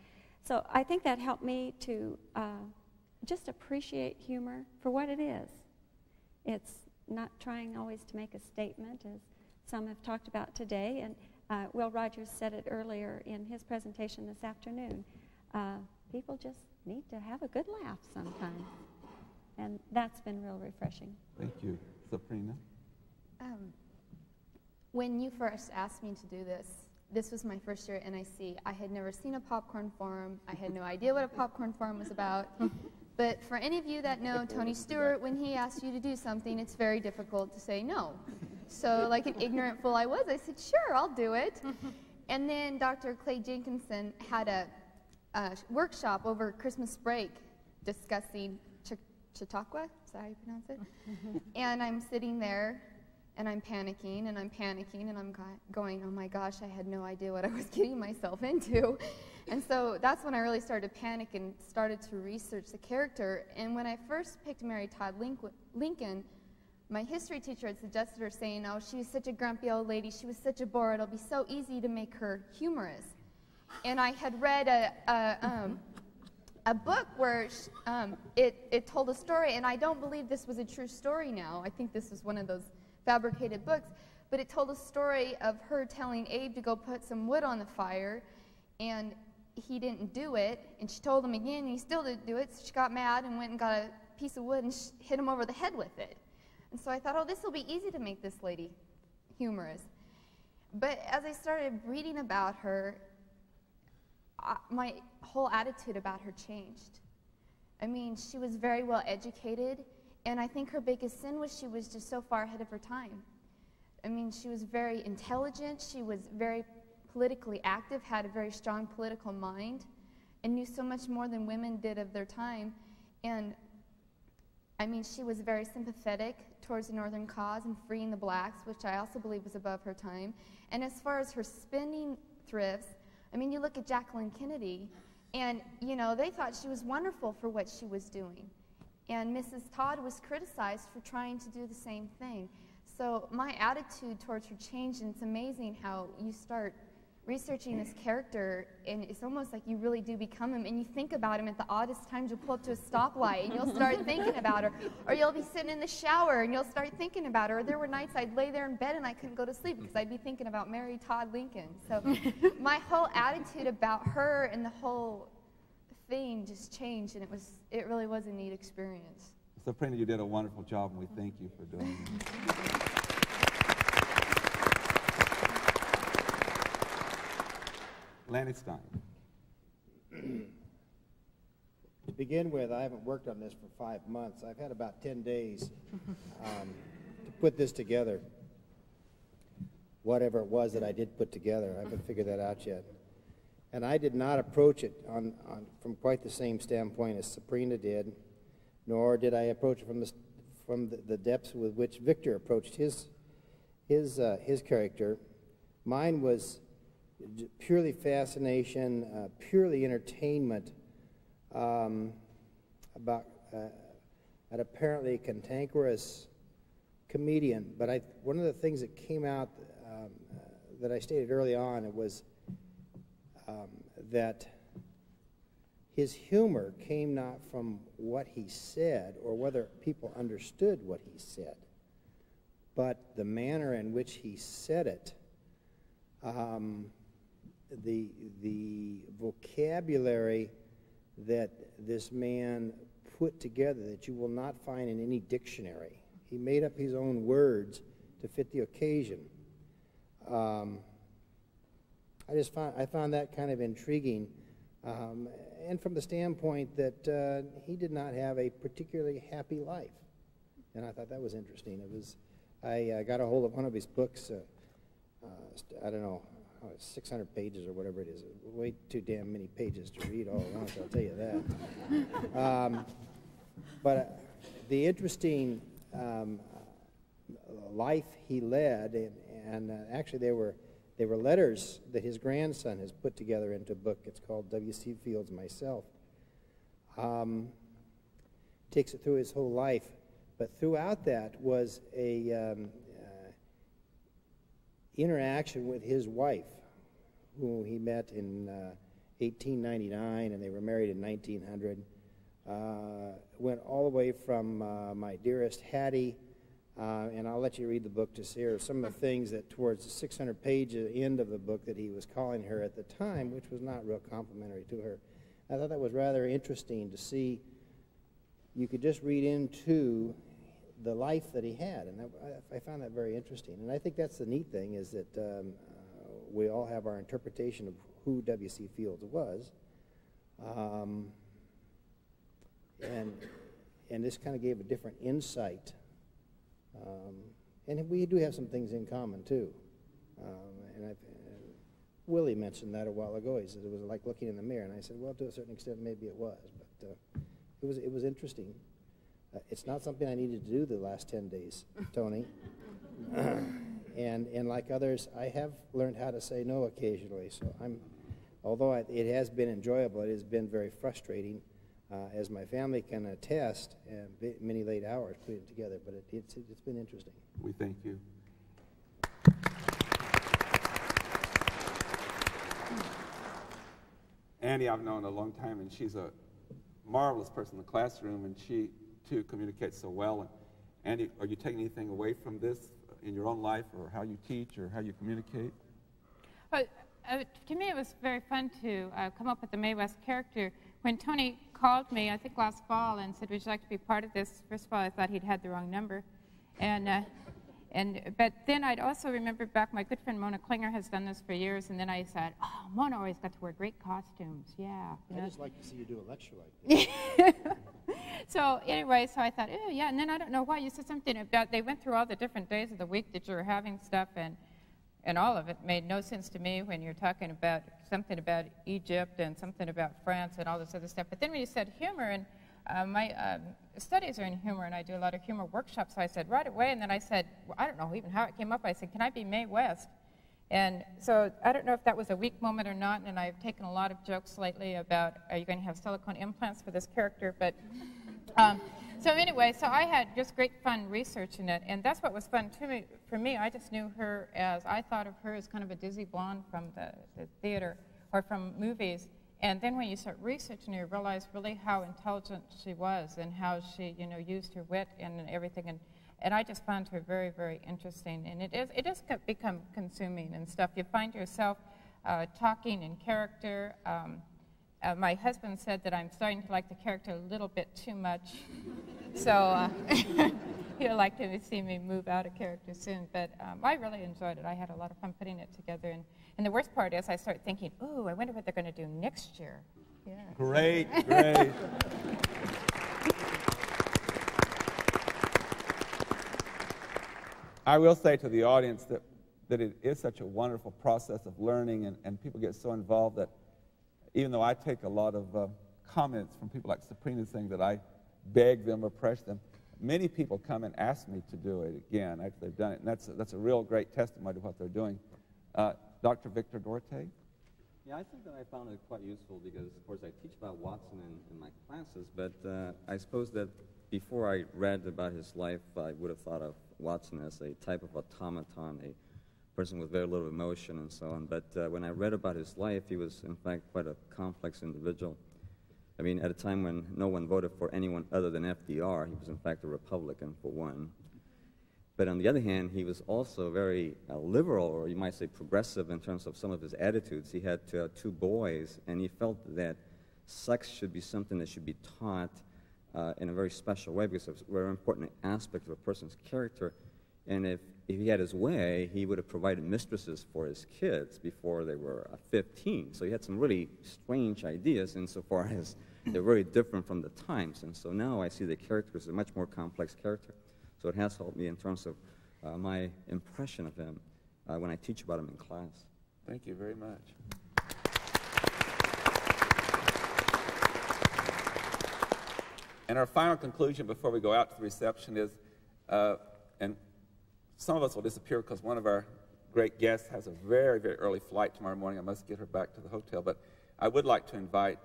Speaker 6: So I think that helped me to just appreciate humor for what it is. It's not trying always to make a statement, as some have talked about today, and Will Rogers said it earlier in his presentation this afternoon. People just need to have a good laugh sometimes, and that's been real refreshing.
Speaker 1: Thank you. Sabrina?
Speaker 2: When you first asked me to do this was my first year at NIC. I had never seen a popcorn forum. I had no idea what a popcorn forum was about. But for any of you that know Tony Stewart, when he asks you to do something, it's very difficult to say no. So like an ignorant fool I was, I said, sure, I'll do it. And then Dr. Clay Jenkinson had a workshop over Christmas break discussing Chautauqua, is that how you pronounce it? And I'm sitting there, and I'm panicking, and I'm panicking, and I'm going, oh my gosh, I had no idea what I was getting myself into. And so that's when I really started to panic and started to research the character. And when I first picked Mary Todd Lincoln, my history teacher had suggested her saying, oh, she was such a grumpy old lady, she was such a bore, it'll be so easy to make her humorous. And I had read a book where it told a story, and I don't believe this was a true story now. I think this was one of those fabricated books, but it told a story of her telling Abe to go put some wood on the fire, and he didn't do it, and she told him again, and he still didn't do it, so she got mad and went and got a piece of wood and hit him over the head with it. And so I thought, oh, this will be easy to make this lady humorous. But as I started reading about her, my whole attitude about her changed. I mean, she was very well educated, and I think her biggest sin was she was just so far ahead of her time. I mean, she was very intelligent, she was very politically active, had a very strong political mind, and knew so much more than women did of their time. And I mean, she was very sympathetic towards the Northern cause and freeing the blacks, which I also believe was above her time. And as far as her spending thrifts, I mean, you look at Jacqueline Kennedy, and, you know, they thought she was wonderful for what she was doing. And Mrs. Todd was criticized for trying to do the same thing. So my attitude towards her changed, and it's amazing how you start researching this character, and it's almost like you really do become him, and you think about him at the oddest times. You'll pull up to a stoplight, and you'll start thinking about her, or you'll be sitting in the shower, and you'll start thinking about her. Or there were nights I'd lay there in bed, and I couldn't go to sleep because I'd be thinking about Mary Todd Lincoln. So my whole attitude about her and the whole thing just changed, and it really was a neat experience.
Speaker 1: Sabrina, you did a wonderful job, and we thank you for doing it. Lanny Stein.
Speaker 3: begin with, I haven't worked on this for 5 months. I've had about 10 days to put this together. Whatever it was that I did put together, I haven't figured that out yet. And I did not approach it from quite the same standpoint as Sabrina did, nor did I approach it from the depths with which Victor approached his character. Mine was purely fascination, purely entertainment about an apparently cantankerous comedian. But one of the things that came out that I stated early on, it was that his humor came not from what he said or whether people understood what he said, but the manner in which he said it. The vocabulary that this man put together that you will not find in any dictionary. He made up his own words to fit the occasion. I found that kind of intriguing, and from the standpoint that he did not have a particularly happy life, and I thought that was interesting. I got a hold of one of his books. I don't know, 600 pages or whatever it is. Way too damn many pages to read all at once, I'll tell you that. But the interesting life he led, and actually they were letters that his grandson has put together into a book. It's called W.C. Fields Myself. Takes it through his whole life, but throughout that was a interaction with his wife, who he met in 1899, and they were married in 1900. Went all the way from My Dearest Hattie, and I'll let you read the book to see some of the things that towards the 600-page end of the book that he was calling her at the time, which was not real complimentary to her. I thought that was rather interesting to see. You could just read into the life that he had, and I found that very interesting. And I think that's the neat thing, is that we all have our interpretation of who W.C. Fields was, and this kind of gave a different insight. And we do have some things in common, too. And Willie mentioned that a while ago. He said it was like looking in the mirror, and I said, well, to a certain extent, maybe it was, but it was interesting. It's not something I needed to do the last 10 days, Tony. And like others, I have learned how to say no occasionally. So although it has been enjoyable, it has been very frustrating, as my family can attest, and many late hours putting it together. But it's been interesting.
Speaker 1: We thank you. Annie, I've known a long time, and she's a marvelous person in the classroom, and she too communicates so well. And Andy, are you taking anything away from this in your own life, or how you teach, or how you communicate?
Speaker 5: To me, it was very fun to come up with the Mae West character. When Tony called me, I think last fall, and said, would you like to be part of this? First of all, I thought he'd had the wrong number. But then I'd also remembered back, my good friend Mona Klinger has done this for years, and then I said, oh, Mona always got to wear great costumes, yeah.
Speaker 3: I just like to see you do a lecture like this.
Speaker 5: So anyway, so I thought, oh, yeah, and then I don't know why, you said something about, they went through all the different days of the week that you were having stuff, and all of it made no sense to me when you're talking about something about Egypt and something about France and all this other stuff. But then when you said humor, and my studies are in humor, and I do a lot of humor workshops, so I said right away, and then I said, well, I don't know even how it came up, I said, can I be Mae West? And so I don't know if that was a weak moment or not, and I've taken a lot of jokes lately about, are you going to have silicone implants for this character? But so anyway, so I had just great fun researching it, and that's what was fun to me. For me, I just knew her as, I thought of her as kind of a dizzy blonde from the theater or from movies. And then when you start researching her, you realize really how intelligent she was and how she, used her wit and everything. And I just found her very, very interesting. And it does become consuming and stuff. You find yourself talking in character. My husband said that I'm starting to like the character a little bit too much. So he'll like to see me move out of character soon. But I really enjoyed it. I had a lot of fun putting it together. And the worst part is I start thinking, ooh, I wonder what they're going to do next year.
Speaker 2: Yeah.
Speaker 1: Great, great. I will say to the audience that it is such a wonderful process of learning, and people get so involved that even though I take a lot of comments from people like Sabrina saying that I beg them or pressure them, many people come and ask me to do it again after they've done it, and that's a real great testimony to what they're doing. Dr. Victor Duarte?
Speaker 4: Yeah, I think that I found it quite useful because, of course, I teach about Watson in my classes, but I suppose that before I read about his life, I would have thought of Watson as a type of automaton, a person with very little emotion and so on. But when I read about his life, he was, in fact, quite a complex individual. I mean, at a time when no one voted for anyone other than FDR, he was, in fact, a Republican, for one. But on the other hand, he was also very liberal, or you might say progressive, in terms of some of his attitudes. He had two boys, and he felt that sex should be something that should be taught in a very special way because it's a very important aspect of a person's character. And if he had his way, he would have provided mistresses for his kids before they were 15. So he had some really strange ideas insofar as they're very different from the times. And so now I see the character as a much more complex character. So it has helped me in terms of my impression of him when I teach about him in class.
Speaker 1: Thank you very much. And our final conclusion before we go out to the reception is, and some of us will disappear because one of our great guests has a very, very early flight tomorrow morning. I must get her back to the hotel. But I would like to invite,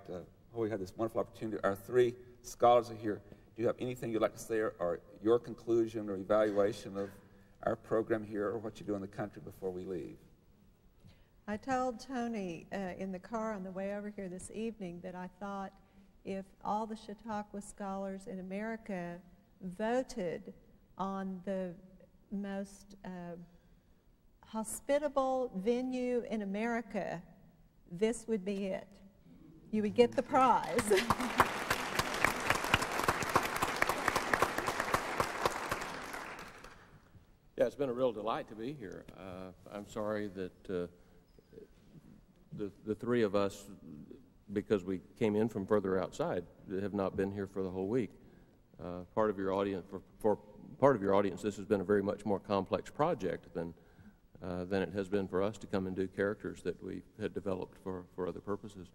Speaker 1: we have this wonderful opportunity. Our three scholars are here. Do you have anything you'd like to say or your conclusion or evaluation of our program here or what you do in the country before we leave?
Speaker 8: I told Tony in the car on the way over here this evening that I thought if all the Chautauqua scholars in America voted on the most hospitable venue in America, this would be it. You would get the prize.
Speaker 9: Yeah, it's been a real delight to be here. I'm sorry that the three of us, because we came in from further outside, have not been here for the whole week. Part of your audience, for part of your audience, this has been a very much more complex project than it has been for us to come and do characters that we had developed for other purposes.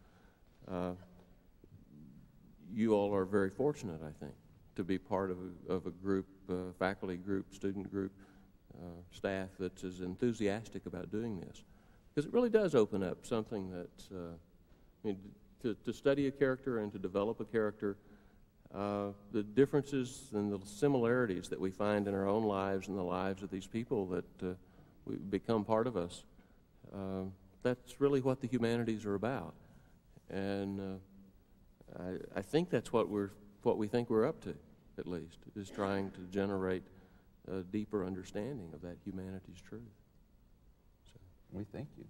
Speaker 9: You all are very fortunate, I think, to be part of a group, faculty group, student group, staff that's as enthusiastic about doing this. Because it really does open up something that's, I mean, to study a character and to develop a character, the differences and the similarities that we find in our own lives and the lives of these people that become part of us, that's really what the humanities are about. And I think that's what we think we're up to, at least, is trying to generate a deeper understanding of that humanities truth. So,
Speaker 1: we thank you.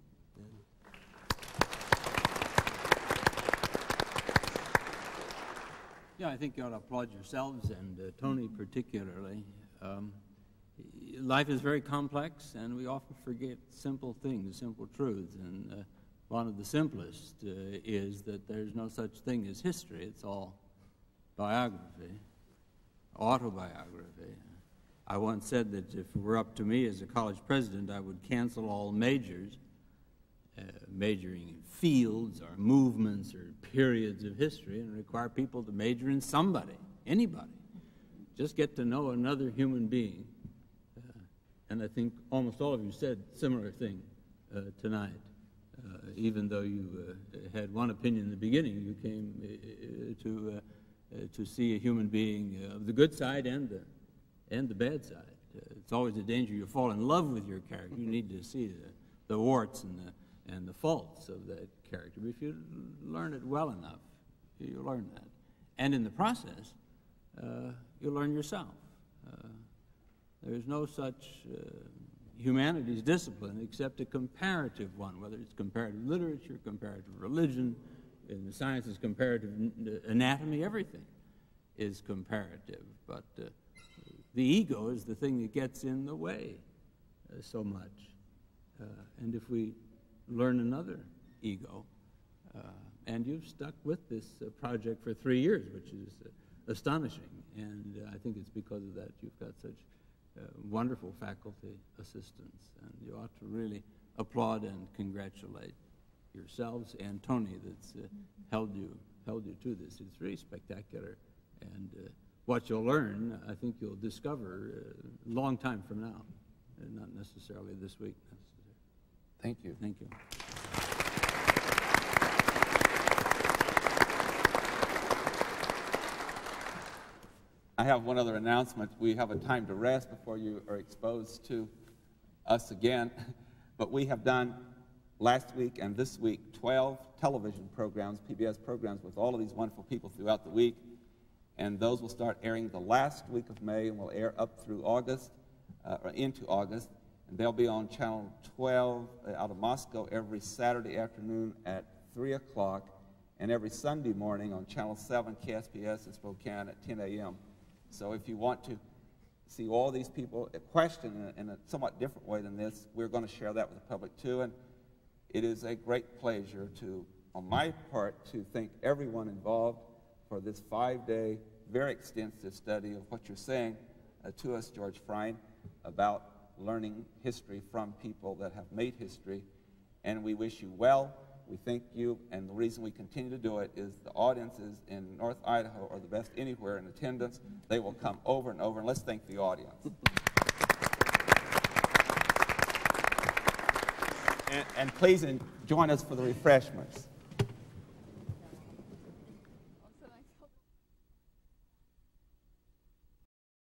Speaker 14: Yeah, I think you ought to applaud yourselves, and Tony particularly. Life is very complex, and we often forget simple things, simple truths. And one of the simplest is that there's no such thing as history. It's all biography, autobiography. I once said that if it were up to me as a college president, I would cancel all majors, majoring in fields or movements or periods of history, and require people to major in somebody, anybody. Just get to know another human being. And I think almost all of you said a similar thing tonight. Even though you had one opinion in the beginning, you came to see a human being of the good side and the bad side. It's always a danger you fall in love with your character. You need to see the warts and the faults of that character. But if you learn it well enough, you'll learn that. And in the process, you'll learn yourself. There's no such humanities discipline except a comparative one, whether it's comparative literature, comparative religion, in the sciences, comparative anatomy, everything is comparative. But the ego is the thing that gets in the way so much. And if we learn another ego
Speaker 10: And you've stuck with this project for 3 years, which is astonishing. And I think it's because of that you've got such wonderful faculty assistants. And you ought to really applaud and congratulate yourselves and Tony that's held you to this. It's really spectacular. And what you'll learn, I think you'll discover a long time from now, and not necessarily this week.
Speaker 1: Thank you.
Speaker 10: Thank you.
Speaker 1: I have one other announcement. We have a time to rest before you are exposed to us again. But we have done last week and this week 12 television programs, PBS programs, with all of these wonderful people throughout the week. And those will start airing the last week of May and will air up through August, or into August. And they'll be on Channel 12 out of Moscow every Saturday afternoon at 3 o'clock, and every Sunday morning on Channel 7 KSPS in Spokane at 10 a.m. So if you want to see all these people questioned in a somewhat different way than this, we're going to share that with the public too. And it is a great pleasure to, on my part, to thank everyone involved for this 5-day, very extensive study of what you're saying to us, George Frein, about learning history from people that have made history. And we wish you well. We thank you, and the reason we continue to do it is the audiences in North Idaho are the best anywhere in attendance. They will come over and over, and let's thank the audience. And please join us for the refreshments.